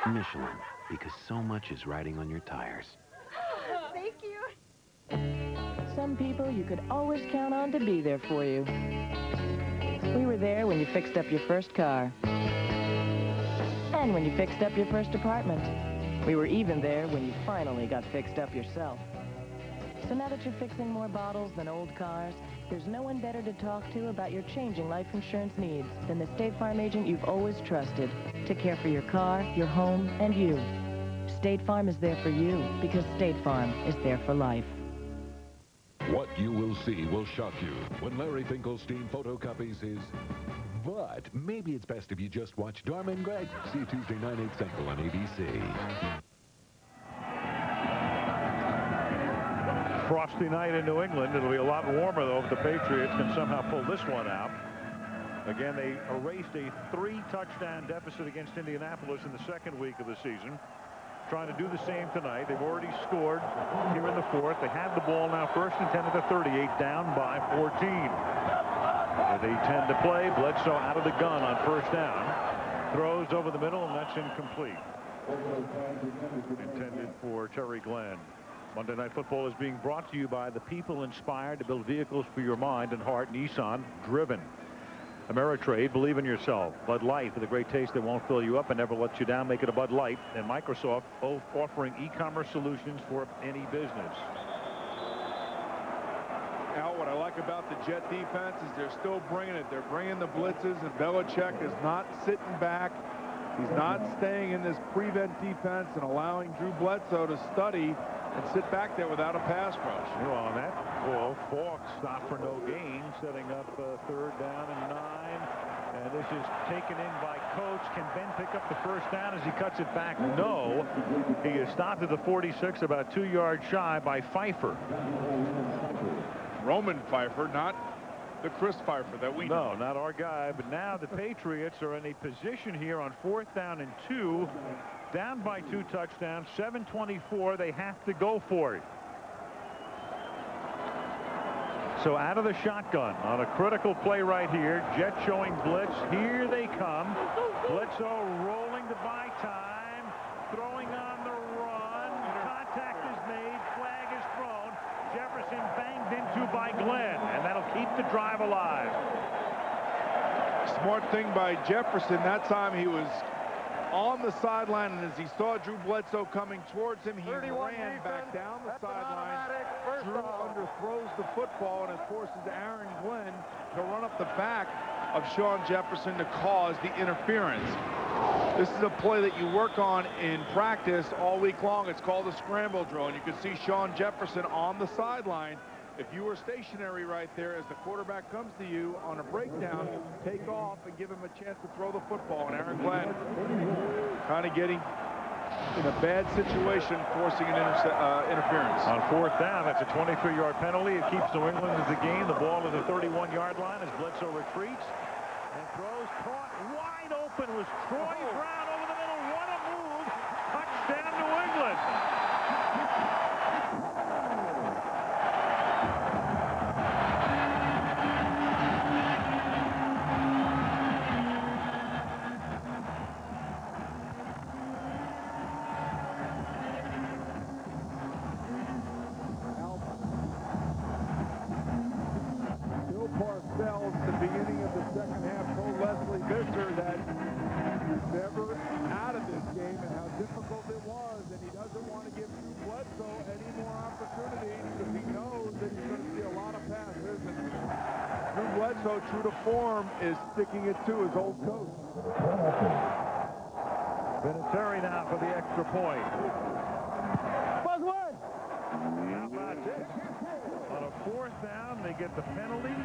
Michelin, because so much is riding on your tires. Thank you. Some people you could always count on to be there for you. We were there when you fixed up your first car. And when you fixed up your first apartment. We were even there when you finally got fixed up yourself. So now that you're fixing more bottles than old cars, there's no one better to talk to about your changing life insurance needs than the State Farm agent you've always trusted to care for your car, your home, and you. State Farm is there for you because State Farm is there for life. What you will see will shock you when Larry Finkelstein photocopies his But maybe it's best if you just watch Dharma and Greg. See you Tuesday night, 8 Central on ABC. Frosty night in New England. It'll be a lot warmer, though, if the Patriots can somehow pull this one out. Again, they erased a 3-touchdown deficit against Indianapolis in the second week of the season. Trying to do the same tonight. They've already scored here in the fourth. They have the ball now, first and 10 at the 38, down by 14. They tend to play. Bledsoe out of the gun on first down. Throws over the middle, and that's incomplete. Intended for Terry Glenn. Monday Night Football is being brought to you by the people inspired to build vehicles for your mind and heart. Nissan, driven. Ameritrade, believe in yourself. Bud Light, for the great taste that won't fill you up and never lets you down, make it a Bud Light. And Microsoft, both offering e-commerce solutions for any business. Al, what I like about the Jet defense is they're still bringing it. They're bringing the blitzes, and Belichick is not sitting back. He's not staying in this prevent defense and allowing Drew Bledsoe to study and sit back there without a pass rush. Well, on that ball, Falk stopped for no gain, setting up third down and 9. And this is taken in by Coates. Can Ben pick up the first down as he cuts it back? No. He is stopped at the 46, about 2 yards shy by Pfeiffer. Roman Pfeiffer, not the Chris Pfeiffer that we know. No, not our guy. But now the Patriots are in a position here on 4th down and 2. Down by 2 touchdowns, 7:24. They have to go for it. So out of the shotgun on a critical play right here. Jet showing blitz. Here they come. Bledsoe rolling to buy time. Throwing on the run. Contact is made. Flag is thrown. Jefferson banged into by Glenn. And that'll keep the drive alive. Smart thing by Jefferson. That time he was on the sideline, and as he saw Drew Bledsoe coming towards him, he ran back down the sideline. Drew underthrows the football, and it forces Aaron Glenn to run up the back of Sean Jefferson to cause the interference. This is a play that you work on in practice all week long. It's called a scramble drill, and you can see Sean Jefferson on the sideline. If you were stationary right there as the quarterback comes to you on a breakdown, take off and give him a chance to throw the football. And Aaron Glenn kind of getting in a bad situation, forcing an interference. On 4th down, that's a 23-yard penalty. It keeps New England in the game. The ball at the 31-yard line as Bledsoe retreats and throws. Caught wide open was Troy Brown over the middle. What a move. Touchdown, New England. Bledsoe, true to form, is sticking it to his old coach. Vinatieri now for the extra point. Buzzwood! How about this? On a 4th down, they get the penalty.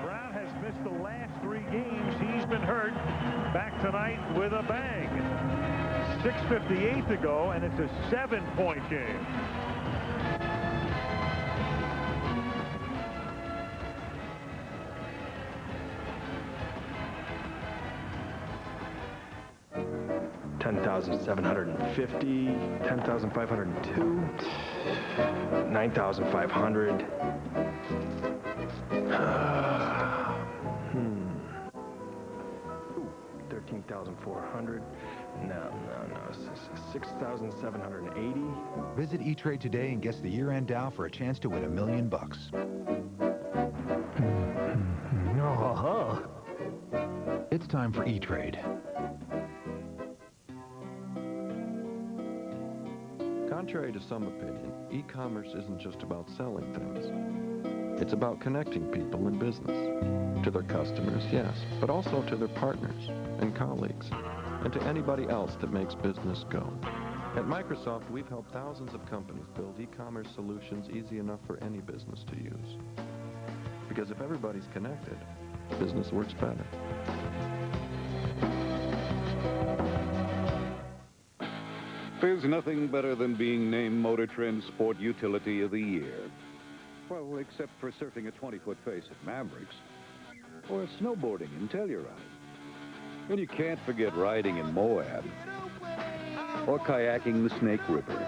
Brown has missed the last 3 games. He's been hurt. Back tonight with a bang. 6:58 to go, and it's a 7-point game. $10,750, $10,502, $9,500. 13,400. No. 6,780. Visit E-Trade today and guess the year-end Dow for a chance to win $1 million. It's time for E-Trade. Contrary to some opinion, e-commerce isn't just about selling things. It's about connecting people in business. To their customers, yes, but also to their partners and colleagues, and to anybody else that makes business go. At Microsoft, we've helped thousands of companies build e-commerce solutions easy enough for any business to use. Because if everybody's connected, business works better. There's nothing better than being named Motor Trend Sport Utility of the Year. Well, except for surfing a 20-foot face at Mavericks. or snowboarding in Telluride. And you can't forget riding in Moab or kayaking the Snake River.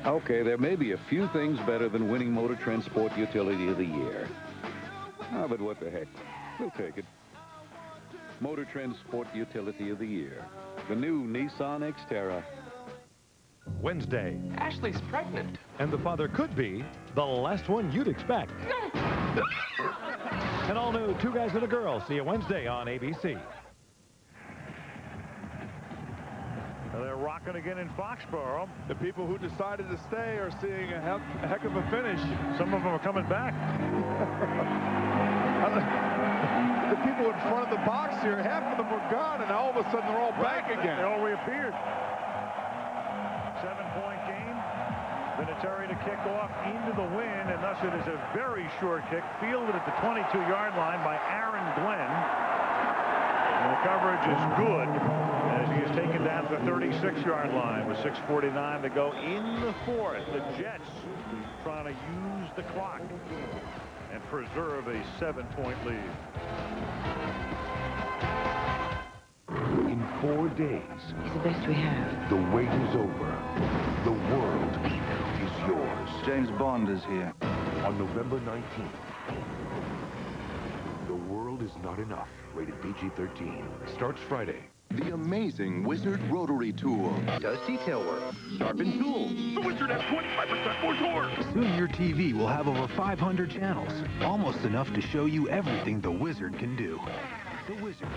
Okay, there may be a few things better than winning Motor Transport Utility of the Year. Ah, but what the heck, we'll take it. Motor Transport Utility of the Year. The new Nissan Xterra. Wednesday. Ashley's pregnant. And the father could be the last one you'd expect. An all-new Two Guys and a Girl. See you Wednesday on ABC. They're rocking again in Foxborough. The people who decided to stay are seeing a heck of a finish. Some of them are coming back. The people in front of the box here, half of them were gone, and all of a sudden they're all back again. They all reappeared. 7-point game. Vinatieri to kick off into the win, and thus it is a very short kick, fielded at the 22-yard line by Aaron Glenn. And the coverage is good as he is taken down to the 36-yard line with 6:49 to go in the fourth. The Jets trying to use the clock and preserve a 7-point lead. In 4 days, He's the best we have. the wait is over. The world is yours. James Bond is here. On November 19th, The World Is Not Enough, rated PG-13, starts Friday. The amazing Wizard Rotary Tool. Does detail work. Sharpen tools. The Wizard has 25% more torque. Soon your TV will have over 500 channels, almost enough to show you everything the Wizard can do. The Wizard,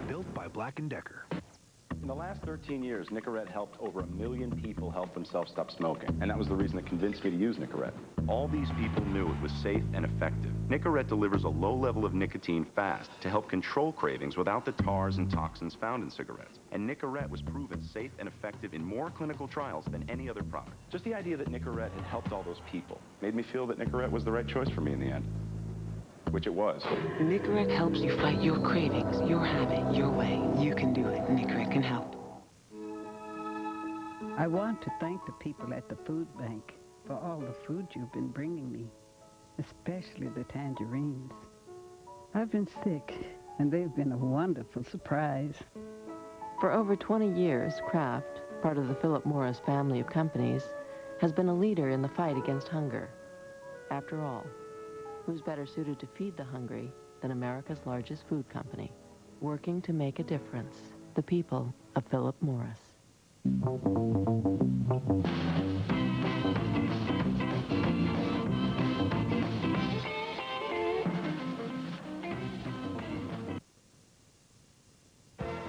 built by Black & Decker. In the last 13 years, Nicorette helped over 1 million people help themselves stop smoking, and that was the reason that convinced me to use Nicorette. All these people knew it was safe and effective. Nicorette delivers a low level of nicotine fast to help control cravings without the tars and toxins found in cigarettes. And Nicorette was proven safe and effective in more clinical trials than any other product. Just the idea that Nicorette had helped all those people made me feel that Nicorette was the right choice for me in the end. Which it was. Nicorette helps you fight your cravings, your habit, your way. You can do it. Nicorette can help. I want to thank the people at the food bank for all the food you've been bringing me, especially the tangerines. I've been sick, and they've been a wonderful surprise. For over 20 years, Kraft, part of the Philip Morris family of companies, has been a leader in the fight against hunger. After all, who's better suited to feed the hungry than America's largest food company, working to make a difference? The people of Philip Morris.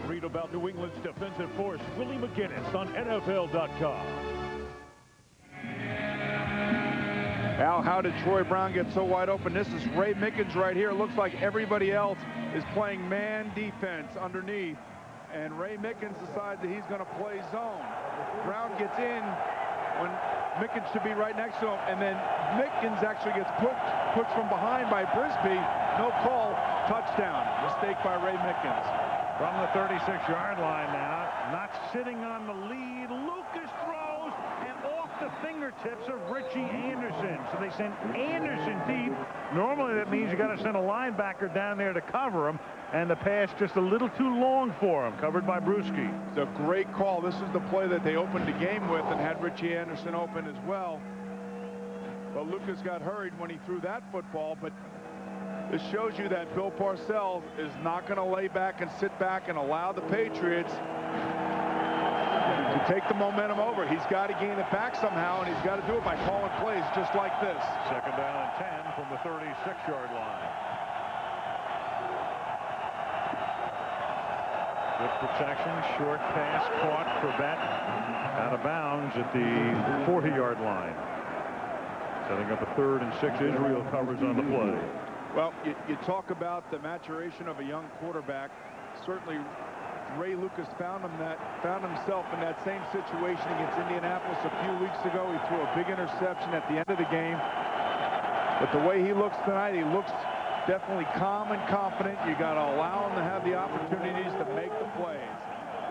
Read about New England's defensive force, Willie McGinnis, on NFL.com. Al, how did Troy Brown get so wide open? This is Ray Mickens right here. Looks like everybody else is playing man defense underneath. And Ray Mickens decides that he's going to play zone. Brown gets in when Mickens should be right next to him. And then Mickens actually gets pushed from behind by Brisby. No call. Touchdown. Mistake by Ray Mickens. From the 36-yard line now, not sitting on the lead. Lucas throws, and off the fingertips of Richie Anderson. So they send Anderson deep. Normally that means you got to send a linebacker down there to cover him, and the pass just a little too long for him, covered by Brewski. It's a great call. This is the play that they opened the game with and had Richie Anderson open as well. But Lucas got hurried when he threw that football, but this shows you that Bill Parcells is not going to lay back and sit back and allow the Patriots to take the momentum over. He's got to gain it back somehow, and he's got to do it by calling plays just like this. Second down and 10 from the 36-yard line. Good protection, short pass caught for Bet out of bounds at the 40-yard line. Setting up a 3rd and 6. Israel covers on the play. Well, you talk about the maturation of a young quarterback. Certainly, Ray Lucas found himself in that same situation against Indianapolis a few weeks ago. He threw a big interception at the end of the game. But the way he looks tonight, he looks definitely calm and confident. You got to allow him to have the opportunities to make the plays.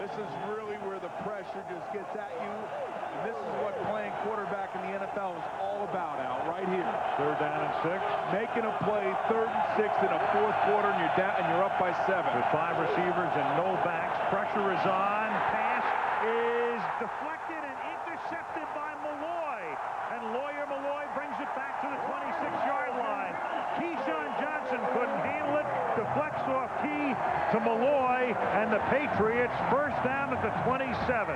This this is really where the pressure just gets at you. And this is what playing quarterback in the NFL is all about, Al, right here. 3rd down and 6. Making a play, 3rd and 6 in a 4th quarter, and you're down, and you're up by 7. With 5 receivers and no backs, pressure is on. Pass is deflected and intercepted by Malloy. And Lawyer Malloy brings it back to the 26-yard line. Keyshawn Johnson couldn't handle it. Deflects off Key to Malloy, and the Patriots first down at the 27.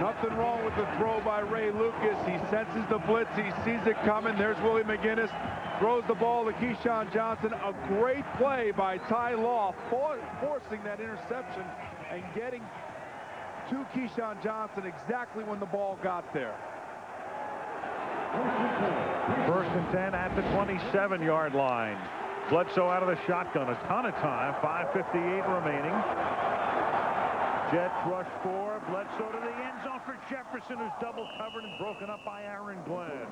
Nothing wrong with the throw by Ray Lucas. He senses the blitz. He sees it coming. There's Willie McGinnis. Throws the ball to Keyshawn Johnson. A great play by Ty Law, forcing that interception and getting to Keyshawn Johnson exactly when the ball got there. 1st and 10 at the 27-yard line. Bledsoe out of the shotgun. A ton of time. 5:58 remaining. Jets rush 4. Bledsoe to the end zone for Jefferson, who's double covered and broken up by Aaron Glenn.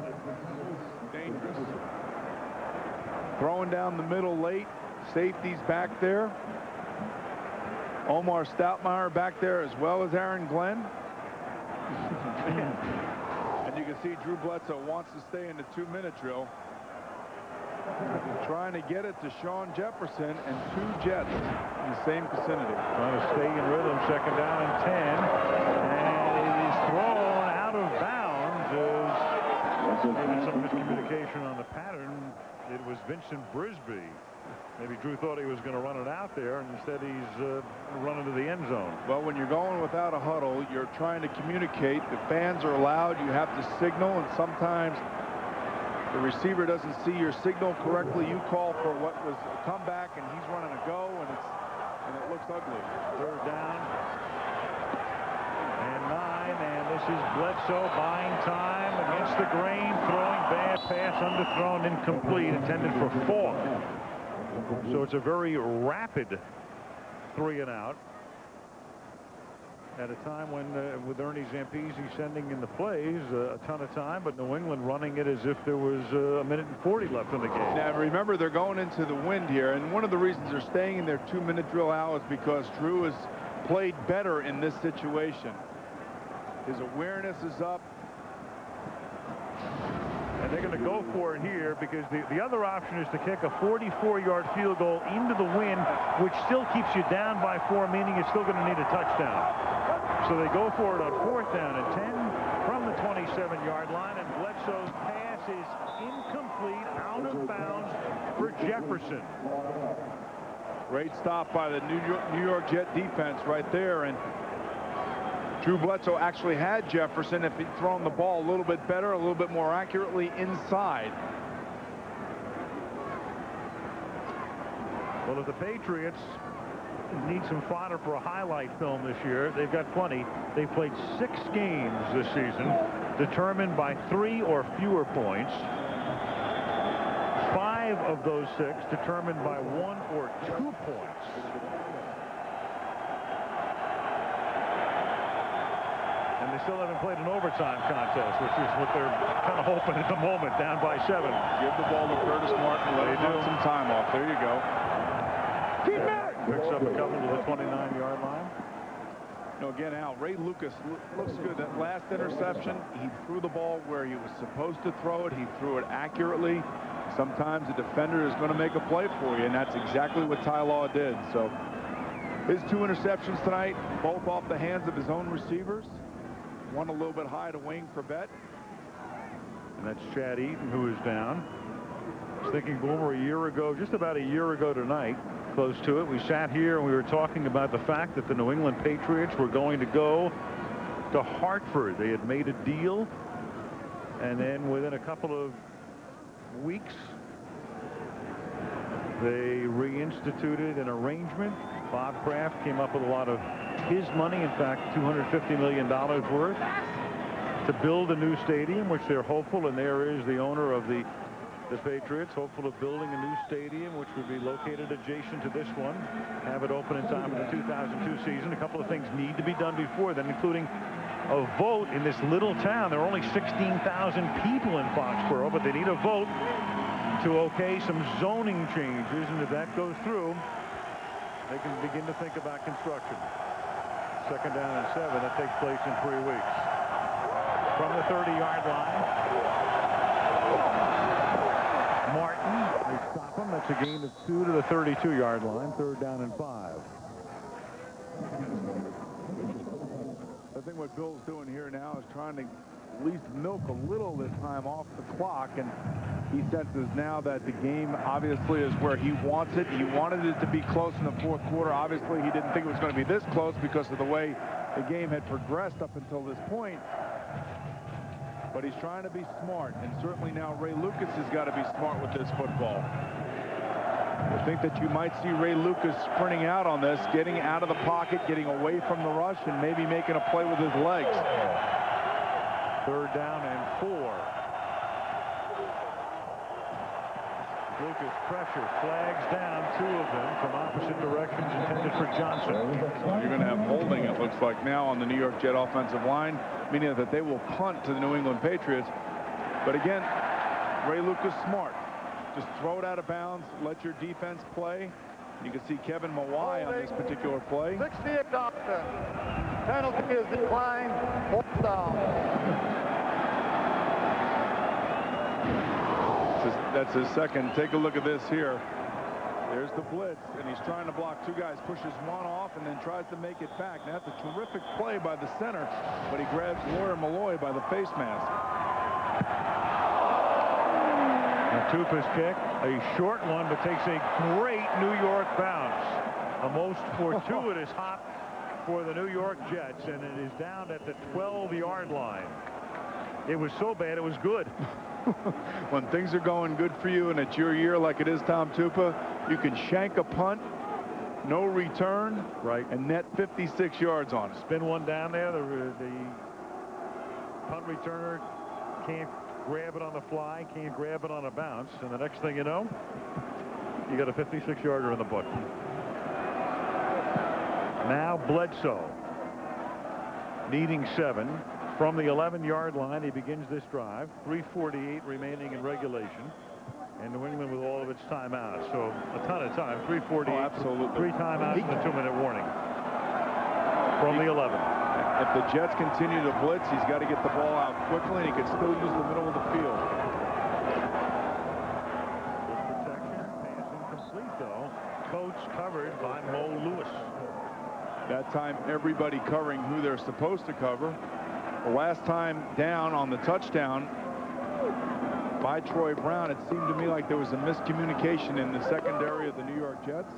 Dangerous. Throwing down the middle late. Safeties back there. Omar Stoutmeyer back there as well as Aaron Glenn. And you can see Drew Bledsoe wants to stay in the 2-minute drill. Trying to get it to Sean Jefferson and 2 Jets in the same vicinity. Trying to stay in rhythm. 2nd down and 10. And it is thrown out of bounds. Maybe some miscommunication on the pattern. It was Vincent Brisby. Maybe Drew thought he was going to run it out there, and instead he's running to the end zone. Well, when you're going without a huddle, you're trying to communicate. The fans are allowed. You have to signal, and sometimes the receiver doesn't see your signal correctly. You call for what was a comeback, and he's running a go, and it looks ugly. 3rd down and 9, and this is Bledsoe buying time against the grain, throwing bad pass, underthrown, incomplete, intended for 4. So it's a very rapid 3 and out at a time when with Ernie Zampese sending in the plays a ton of time, but New England running it as if there was a minute and 40 left in the game. Now remember, they're going into the wind here, and one of the reasons they're staying in their 2-minute drill out is because Drew has played better in this situation. His awareness is up. And they're going to go for it here because the other option is to kick a 44-yard field goal into the wind, which still keeps you down by 4, meaning you're still going to need a touchdown. So they go for it on 4th down and 10 from the 27-yard line, and Bledsoe's pass is incomplete, out of bounds for Jefferson. Great stop by the New York Jet defense right there, and Drew Bledsoe actually had Jefferson if he'd thrown the ball a little bit better, a little bit more accurately inside. Well, if the Patriots need some fodder for a highlight film this year, they've got plenty. They've played 6 games this season determined by 3 or fewer points. 5 of those 6 determined by 1 or 2 points. And they still haven't played an overtime contest, which is what they're kind of hoping at the moment, down by 7. Give the ball to Curtis Martin, let him run some time off. There you go. Picks up a couple to the 29-yard line. No, again, Al, Ray Lucas looks good. That last interception, he threw the ball where he was supposed to throw it. He threw it accurately. Sometimes the defender is going to make a play for you, and that's exactly what Ty Law did. So his 2 interceptions tonight, both off the hands of his own receivers. One a little bit high to Wayne Corbett. And that's Chad Eaton, who is down. I was thinking, Boomer, a year ago, just about a year ago tonight, close to it, we sat here and we were talking about the fact that the New England Patriots were going to go to Hartford. They had made a deal, and then within a couple of weeks, they reinstituted an arrangement. Bob Kraft came up with a lot of his money, in fact, $250 million worth, to build a new stadium, which they're hopeful, and there is the owner of the Patriots, hopeful of building a new stadium, which would be located adjacent to this one, have it open in time for the 2002 season. A couple of things need to be done before then, including a vote in this little town. There are only 16,000 people in Foxborough, but they need a vote to okay some zoning changes, and if that goes through, they can begin to think about construction. 2nd down and 7. That takes place in 3 weeks. From the 30-yard line, Martin, they stop him. That's a gain of 2 to the 32-yard line. 3rd down and 5. I think what Bill's doing here now is trying to at least milk a little this time off the clock, and he senses now that the game obviously is where he wants it. He wanted it to be close in the 4th quarter. Obviously, he didn't think it was going to be this close because of the way the game had progressed up until this point. But he's trying to be smart, and certainly now Ray Lucas has got to be smart with this football. I think that you might see Ray Lucas sprinting out on this, getting out of the pocket, getting away from the rush, and maybe making a play with his legs. 3rd down and 4. Lucas pressure, flags down, 2 of them from opposite directions intended for Johnson. You're going to have holding, it looks like now, on the New York Jet offensive line, meaning that they will punt to the New England Patriots. But again, Ray Lucas smart. Just throw it out of bounds, let your defense play. You can see Kevin Mawai on this particular play. 68 Dobson. Penalty is declined. Hold down. That's his second. Take a look at this here. There's the blitz, and he's trying to block 2 guys, pushes one off, and then tries to make it back. Now, that's a terrific play by the center, but he grabs Lawyer Malloy by the face mask. Tupa's kick, a short one, but takes a great New York bounce. A most fortuitous hop for the New York Jets, and it is down at the 12-yard line. It was so bad, it was good. When things are going good for you and it's your year like it is Tom Tupa, you can shank a punt, no return, right, and net 56 yards on it. Spin one down there. The punt returner can't grab it on the fly, can't grab it on a bounce, and the next thing you know, you got a 56-yarder in the book. Now Bledsoe needing 7 from the 11-yard line. He begins this drive. 3:48 remaining in regulation, and New England with all of its timeouts. So a ton of time. 3:48. Oh, absolutely. 3 timeouts and a 2-minute warning from the 11. If the Jets continue to blitz, he's got to get the ball out quickly, and he can still use the middle of the field. Good protection. Pass incomplete, though. Coates covered by Mo Lewis. That time, everybody covering who they're supposed to cover. The last time down on the touchdown by Troy Brown, it seemed to me like there was a miscommunication in the secondary of the New York Jets.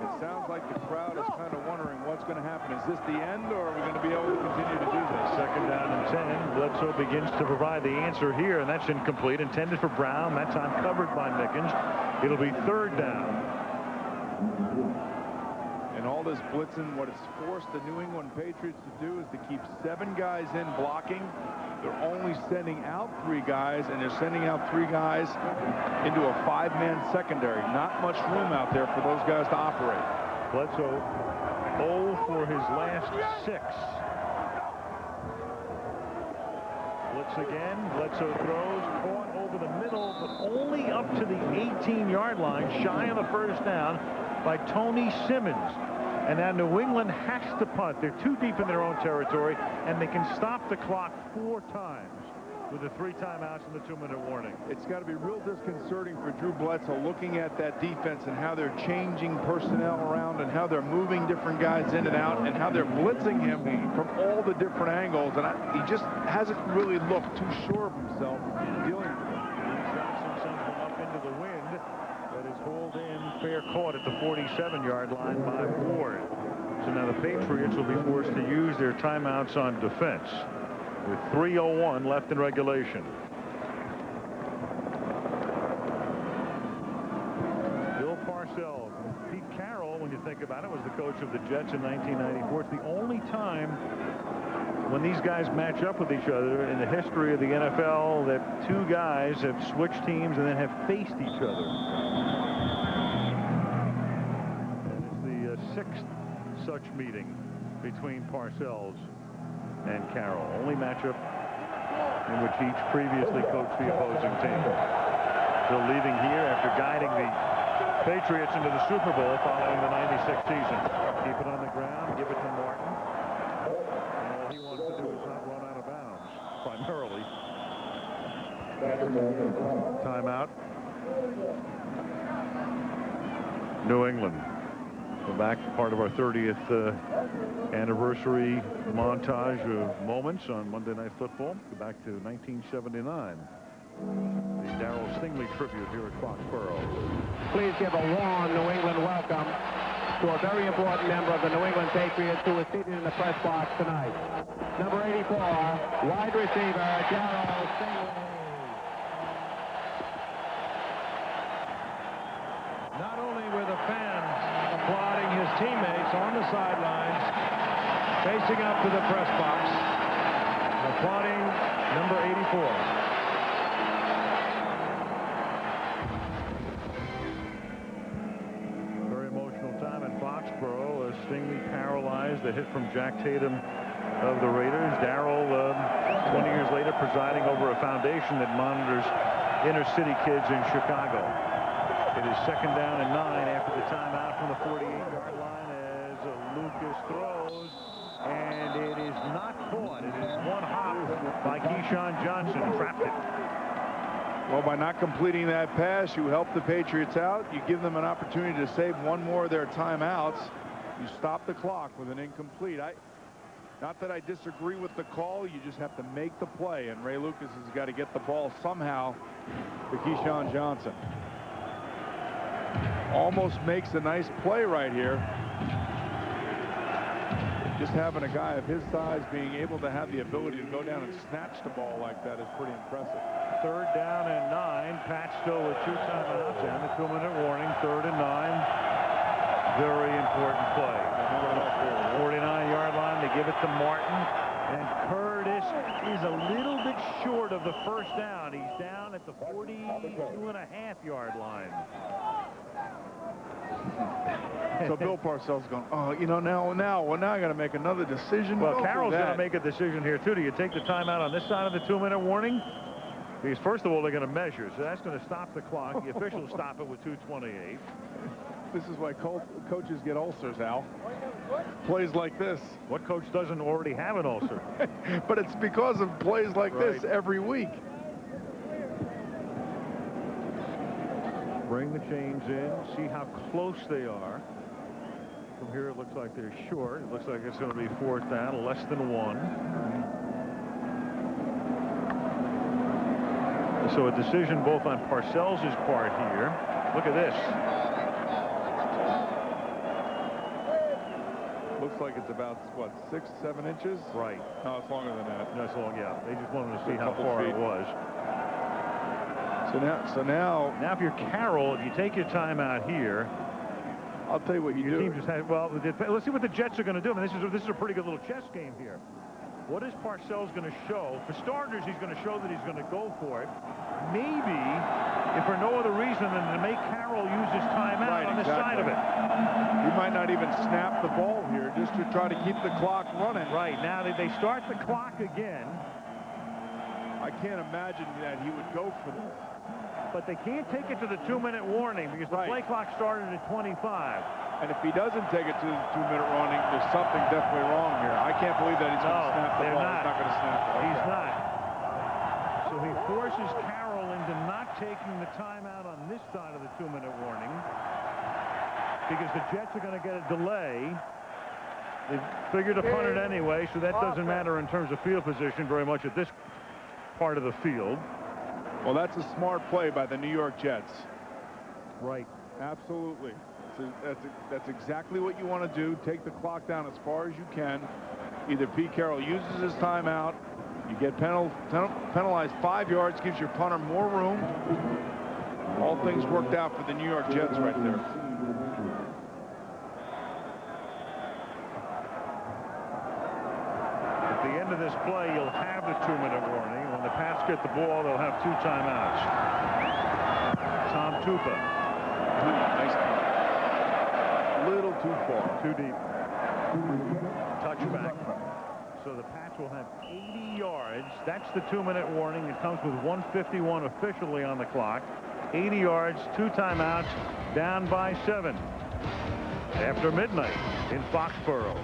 It sounds like the crowd is kind of wondering what's going to happen. Is this the end, or are we going to be able to continue to do this? 2nd down and 10. Bledsoe begins to provide the answer here, and that's incomplete. Intended for Brown. That time covered by Mickens. It'll be 3rd down. And all this blitzing, what it's forced the New England Patriots to do is to keep 7 guys in blocking. They're only sending out 3 guys, and they're sending out 3 guys into a 5-man secondary. Not much room out there for those guys to operate. Bledsoe 0 for his last 6. Blitz again. Bledsoe throws, caught over the middle, but only up to the 18-yard line, shy of the 1st down by Tony Simmons. And now New England has to punt. They're too deep in their own territory, and they can stop the clock 4 times with the 3 timeouts and the 2-minute warning. It's got to be real disconcerting for Drew Bledsoe looking at that defense and how they're changing personnel around and how they're moving different guys in and out and how they're blitzing him from all the different angles. And he just hasn't really looked too sure of himself dealing with it. Johnson sends one up into the wind, but is hauled in, fair caught at the 47-yard line by Ward. So now the Patriots will be forced to use their timeouts on defense with 3:01 left in regulation. Bill Parcells and Pete Carroll, when you think about it, was the coach of the Jets in 1994. It's the only time when these guys match up with each other in the history of the NFL that 2 guys have switched teams and then have faced each other. And it's the 6th such meeting between Parcells and Carroll. Only matchup in which each previously coached the opposing team. Still leaving here after guiding the Patriots into the Super Bowl following the '96 season. Keep it on the ground, give it to Martin. And all he wants to do is not run out of bounds, primarily. Timeout. New England. Go back, part of our 30th anniversary montage of moments on Monday Night Football. Go back to 1979. The Darrell Stingley tribute here at Foxborough. Please give a warm New England welcome to a very important member of the New England Patriots who is seated in the press box tonight. Number 84, wide receiver, Darrell Stingley. Not only were the fans applauding his teammates on the sidelines, facing up to the press box, applauding number 84. Foxborough, Stingley paralyzed. The hit from Jack Tatum of the Raiders. Darrell, 20 years later, presiding over a foundation that monitors inner city kids in Chicago. It is 2nd down and 9 after the timeout from the 48-yard line as Lucas throws, and it is not caught. It is one hop by Keyshawn Johnson. Trapped it. Well, by not completing that pass, you help the Patriots out. You give them an opportunity to save one more of their timeouts. You stop the clock with an incomplete. Not that I disagree with the call. You just have to make the play, and Ray Lucas has got to get the ball somehow to Keyshawn Johnson. Almost makes a nice play right here. Just having a guy of his size being able to have the ability to go down and snatch the ball like that is pretty impressive. 3rd down and 9. Pat still with 2 timeouts and the 2-minute warning. 3rd and 9. Very important play. 49-yard line. They give it to Martin. And Curtis is a little bit short of the 1st down. He's down at the 42.5-yard line. So Bill Parcells going, oh, you know, now I got to make another decision. Well, Carroll's going to make a decision here, too. Do you take the timeout on this side of the 2-minute warning? Because, first of all, they're going to measure, so that's going to stop the clock. The officials stop it with 2:28. This is why coaches get ulcers, Al. Plays like this. What coach doesn't already have an ulcer? But it's because of plays like this every week. Bring the chains in, see how close they are. From here, it looks like they're short. It looks like it's going to be 4th down, less than 1. So a decision both on Parcells' part here. Look at this. Looks like it's about, what, 6-7 inches? Right. No, it's longer than that. That's long, yeah. They just wanted to see how far it was. So now if you're Carroll, if you take your time out here, I'll tell you what you do. Your team just had, well, let's see what the Jets are going to do. I mean, this is a pretty good little chess game here. What is Parcells going to show? For starters, he's going to show that he's going to go for it. Maybe, if for no other reason than to make Carroll use his timeout on this side of it. He might not even snap the ball here just to try to keep the clock running. Right. Now they start the clock again. I can't imagine that he would go for this. But they can't take it to the 2-minute warning because the play clock started at 25. And if he doesn't take it to the 2-minute warning, there's something definitely wrong here. I can't believe that he's going to snap the ball. He's not going to snap it. He's not. So he forces Carroll into not taking the timeout on this side of the 2-minute warning because the Jets are going to get a delay. They figured to punt it anyway, so that doesn't matter in terms of field position very much at this part of the field. Well, that's a smart play by the New York Jets. Right. Absolutely. So that's exactly what you want to do. Take the clock down as far as you can. Either Pete Carroll uses his timeout, you get penalized 5 yards, gives your punter more room. All things worked out for the New York Jets right there. At the end of this play, you'll have the 2-minute warning. When the Pats get the ball, they'll have 2 timeouts. Tom Tupa. Nice. Little too far. Too deep. Touchback. So the Pats will have 80 yards. That's the 2-minute warning. It comes with 1:51 officially on the clock. 80 yards, 2 timeouts, down by 7 after midnight in Foxborough.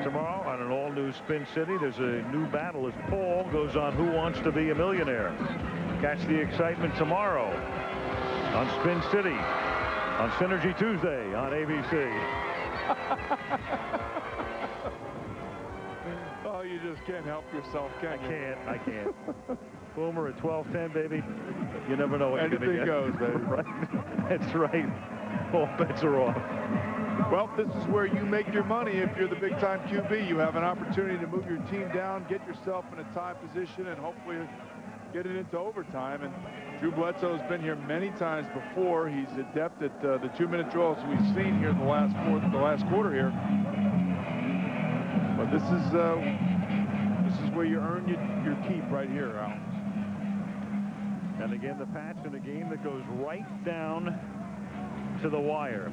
Tomorrow on an all-new Spin City, there's a new battle as Paul goes on Who Wants to Be a Millionaire. Catch the excitement tomorrow on Spin City on Synergy Tuesday on ABC. Oh, you just can't help yourself, can you? I can't. Boomer at 12:10, baby. You never know what you're going to get. Anything goes, baby. Right? That's right. All bets are off. Well, this is where you make your money. If you're the big-time QB, you have an opportunity to move your team down, get yourself in a tie position, and hopefully get it into overtime. And Drew Bledsoe has been here many times before. He's adept at the 2-minute drills we've seen here in the last quarter here. But this is where you earn your keep right here, Al. And again, the Pats in a game that goes right down to the wire.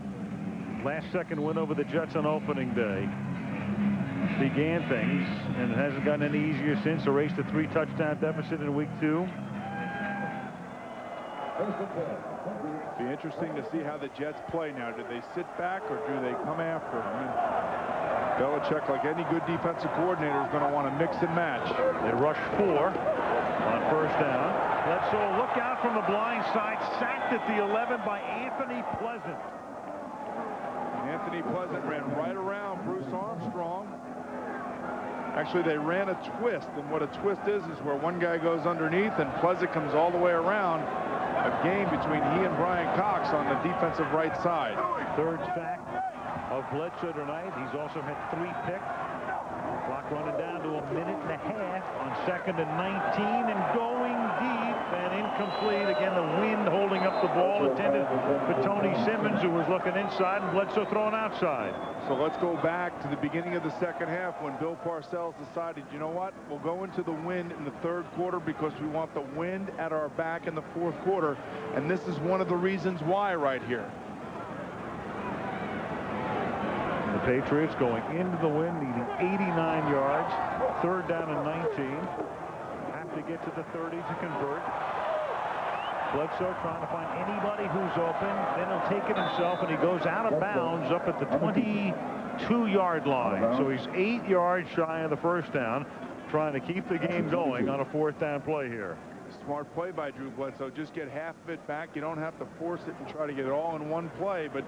Last-second win over the Jets on opening day began things, and it hasn't gotten any easier since. Erased a 3-touchdown deficit in week 2. Be interesting to see how the Jets play now. Do they sit back or do they come after them? I mean, Belichick, like any good defensive coordinator, is going to want to mix and match. They rush 4 on first down. Bledsoe, look out from the blind side, sacked at the 11 by Anthony Pleasant. Anthony Pleasant ran right around Bruce Armstrong. Actually, they ran a twist, and what a twist is where one guy goes underneath and Pleasant comes all the way around. A game between he and Brian Cox on the defensive right side. Third sack of Bledsoe tonight. He's also had 3 picks. Clock running down to a minute and a half on 2nd and 19, and going deep and incomplete. Again, the wind holding up the ball intended for Tony Simmons, who was looking inside, and Bledsoe throwing outside. So let's go back to the beginning of the second half when Bill Parcells decided, you know what, we'll go into the wind in the 3rd quarter because we want the wind at our back in the 4th quarter. And this is one of the reasons why right here. The Patriots going into the wind, needing 89 yards. 3rd down and 19. Have to get to the 30 to convert. Bledsoe trying to find anybody who's open. Then he'll take it himself, and he goes out of bounds up at the 22-yard line. So he's 8 yards shy of the first down, trying to keep the game going on a 4th down play here. Smart play by Drew Bledsoe. Just get half of it back. You don't have to force it and try to get it all in one play, but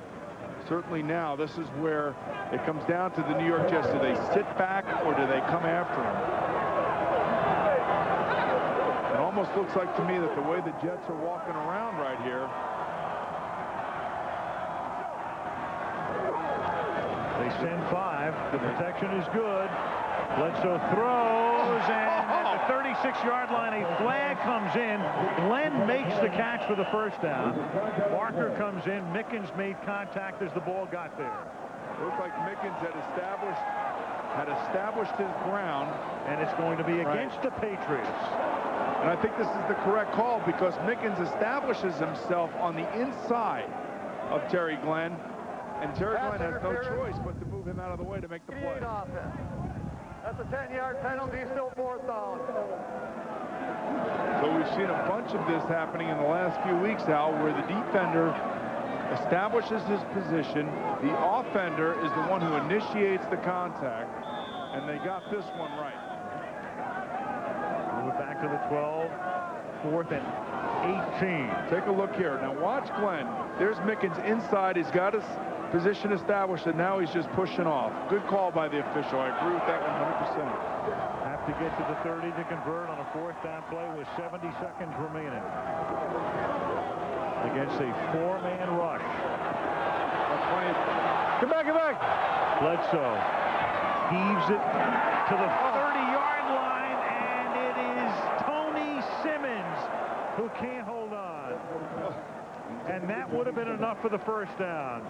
certainly now this is where it comes down to the New York Jets. Do they sit back or do they come after him? It almost looks like to me that the way the Jets are walking around right here. They send 5. The protection is good. Bledsoe throws, and at the 36-yard line, a flag comes in. Glenn makes the catch for the first down. Barker comes in. Mickens made contact as the ball got there. Looks like Mickens had established his ground. And it's going to be against the Patriots. And I think this is the correct call because Mickens establishes himself on the inside of Terry Glenn. And Terry Glenn has no choice but to move him out of the way to make the play. That's a 10-yard penalty, still 4th down. So we've seen a bunch of this happening in the last few weeks, Al, where the defender establishes his position. The offender is the one who initiates the contact, and they got this one right. we're back to the 12. 4th and 18. Take a look here. Now watch Glenn. There's Mickens inside. He's got his position established, and now he's just pushing off. Good call by the official. I agree with that 100%. Have to get to the 30 to convert on a 4th down play with 70 seconds remaining. Against a 4-man rush. Get back, get back. Bledsoe heaves it to the 30-yard line, and it is Tony Simmons who can't hold on. And that would have been enough for the first down.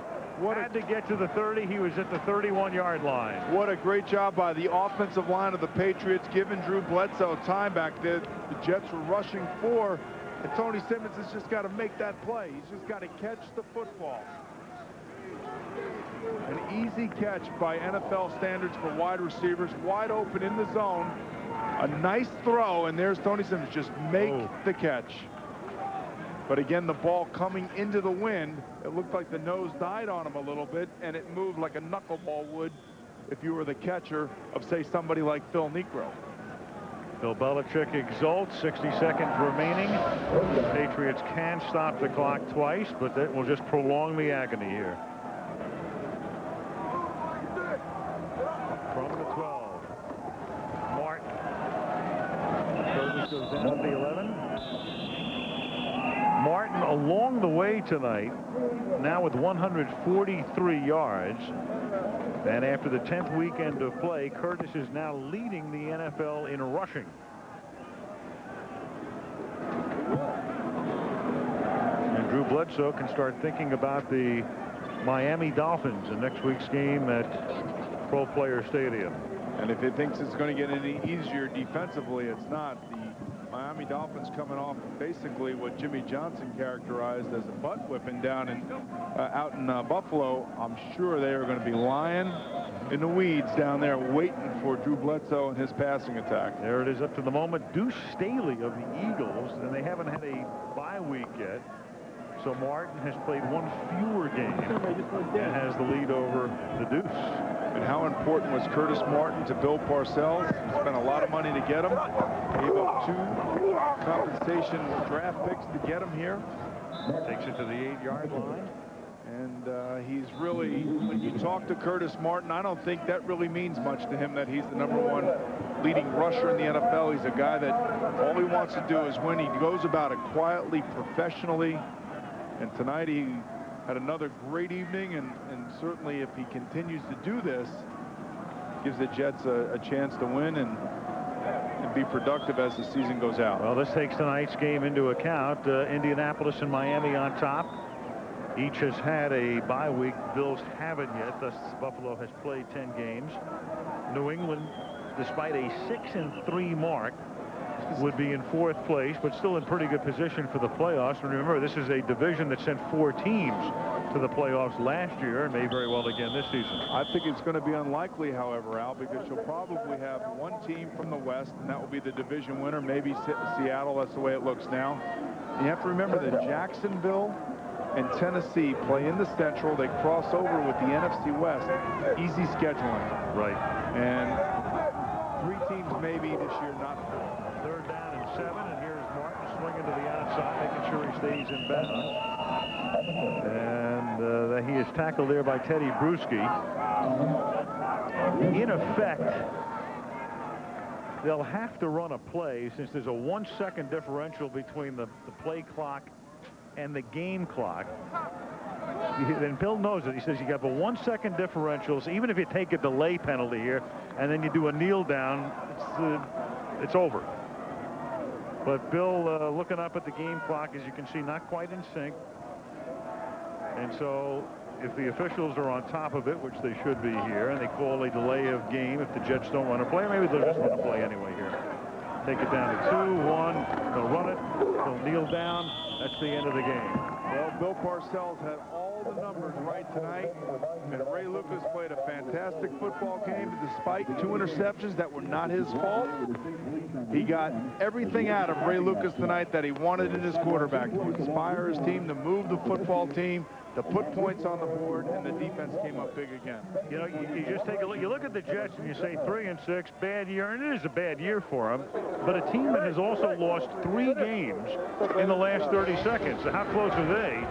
Had to get to the 30. He was at the 31-yard line. What a great job by the offensive line of the Patriots, giving Drew Bledsoe time back there. The Jets were rushing 4, and Tony Simmons has just got to make that play. He's just got to catch the football. An easy catch by NFL standards for wide receivers, wide open in the zone. A nice throw, and there's Tony Simmons. Just make the catch. But again, the ball coming into the wind, it looked like the nose died on him a little bit, and it moved like a knuckleball would if you were the catcher of, say, somebody like Phil Niekro. Bill Belichick exults. 60 seconds remaining. The Patriots can stop the clock twice, but that will just prolong the agony here. From the 12. Martin. Curtis goes down to the 11. Martin along the way tonight, now with 143 yards. And after the 10th weekend of play, Curtis is now leading the NFL in rushing. And Drew Bledsoe can start thinking about the Miami Dolphins in next week's game at Pro Player Stadium. And if he thinks it's going to get any easier defensively, it's not. The Miami Dolphins coming off basically what Jimmy Johnson characterized as a butt whipping down out in Buffalo. I'm sure they are going to be lying in the weeds down there waiting for Drew Bledsoe and his passing attack. There it is up to the moment. Deuce Staley of the Eagles, and they haven't had a bye week yet. So Martin has played one fewer game and has the lead over the Deuce. And how important was Curtis Martin to Bill Parcells? He spent a lot of money to get him. Gave up 2 compensation draft picks to get him here. Takes it to the 8-yard line. And he's really, when you talk to Curtis Martin, I don't think that really means much to him that he's the #1 leading rusher in the NFL. He's a guy that all he wants to do is win. He goes about it quietly, professionally. And tonight he had another great evening, and certainly if he continues to do this, gives the Jets a chance to win and be productive as the season goes out. Well, this takes tonight's game into account. Indianapolis and Miami on top. Each has had a bye week. Bills haven't yet. Thus, Buffalo has played 10 games. New England, despite a 6-3 mark, would be in 4th place, but still in pretty good position for the playoffs. And remember, this is a division that sent 4 teams to the playoffs last year and may very well again this season. I think it's going to be unlikely, however, Al, because you'll probably have one team from the West, and that will be the division winner, maybe Seattle. That's the way it looks now. You have to remember that Jacksonville and Tennessee play in the Central. They cross over with the NFC West. Easy scheduling. Right. And 3 teams maybe this year, not 3rd down and 7, and here's Martin swinging to the outside, making sure he stays in bounds. And he is tackled there by Teddy Bruschi. In effect, they'll have to run a play since there's a 1-second differential between the play clock and the game clock. And Bill knows it. He says you got the 1-second differentials. Even if you take a delay penalty here and then you do a kneel down, it's over. But Bill looking up at the game clock, as you can see, not quite in sync. And so if the officials are on top of it, which they should be here, and they call a delay of game if the Jets don't run a play, maybe they'll just run a play anyway here. Take it down to 2-1. They'll run it. They'll kneel down. That's the end of the game. Well, Bill Parcells had all the numbers right tonight, and Ray Lucas played a fantastic football game despite 2 interceptions that were not his fault. He got everything out of Ray Lucas tonight that he wanted in his quarterback, to inspire his team, to move the football team, to put points on the board, and the defense came up big again. You know, you just take a look. You look at the Jets and you say 3-6, bad year, and it is a bad year for them. But a team that has also lost 3 games in the last 30 seconds. So how close are they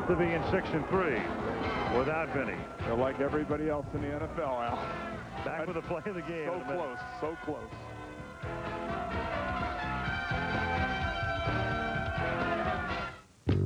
to being 6-3 without Vinny? They're like everybody else in the NFL, Al. Back with the play of the game. So close, so close.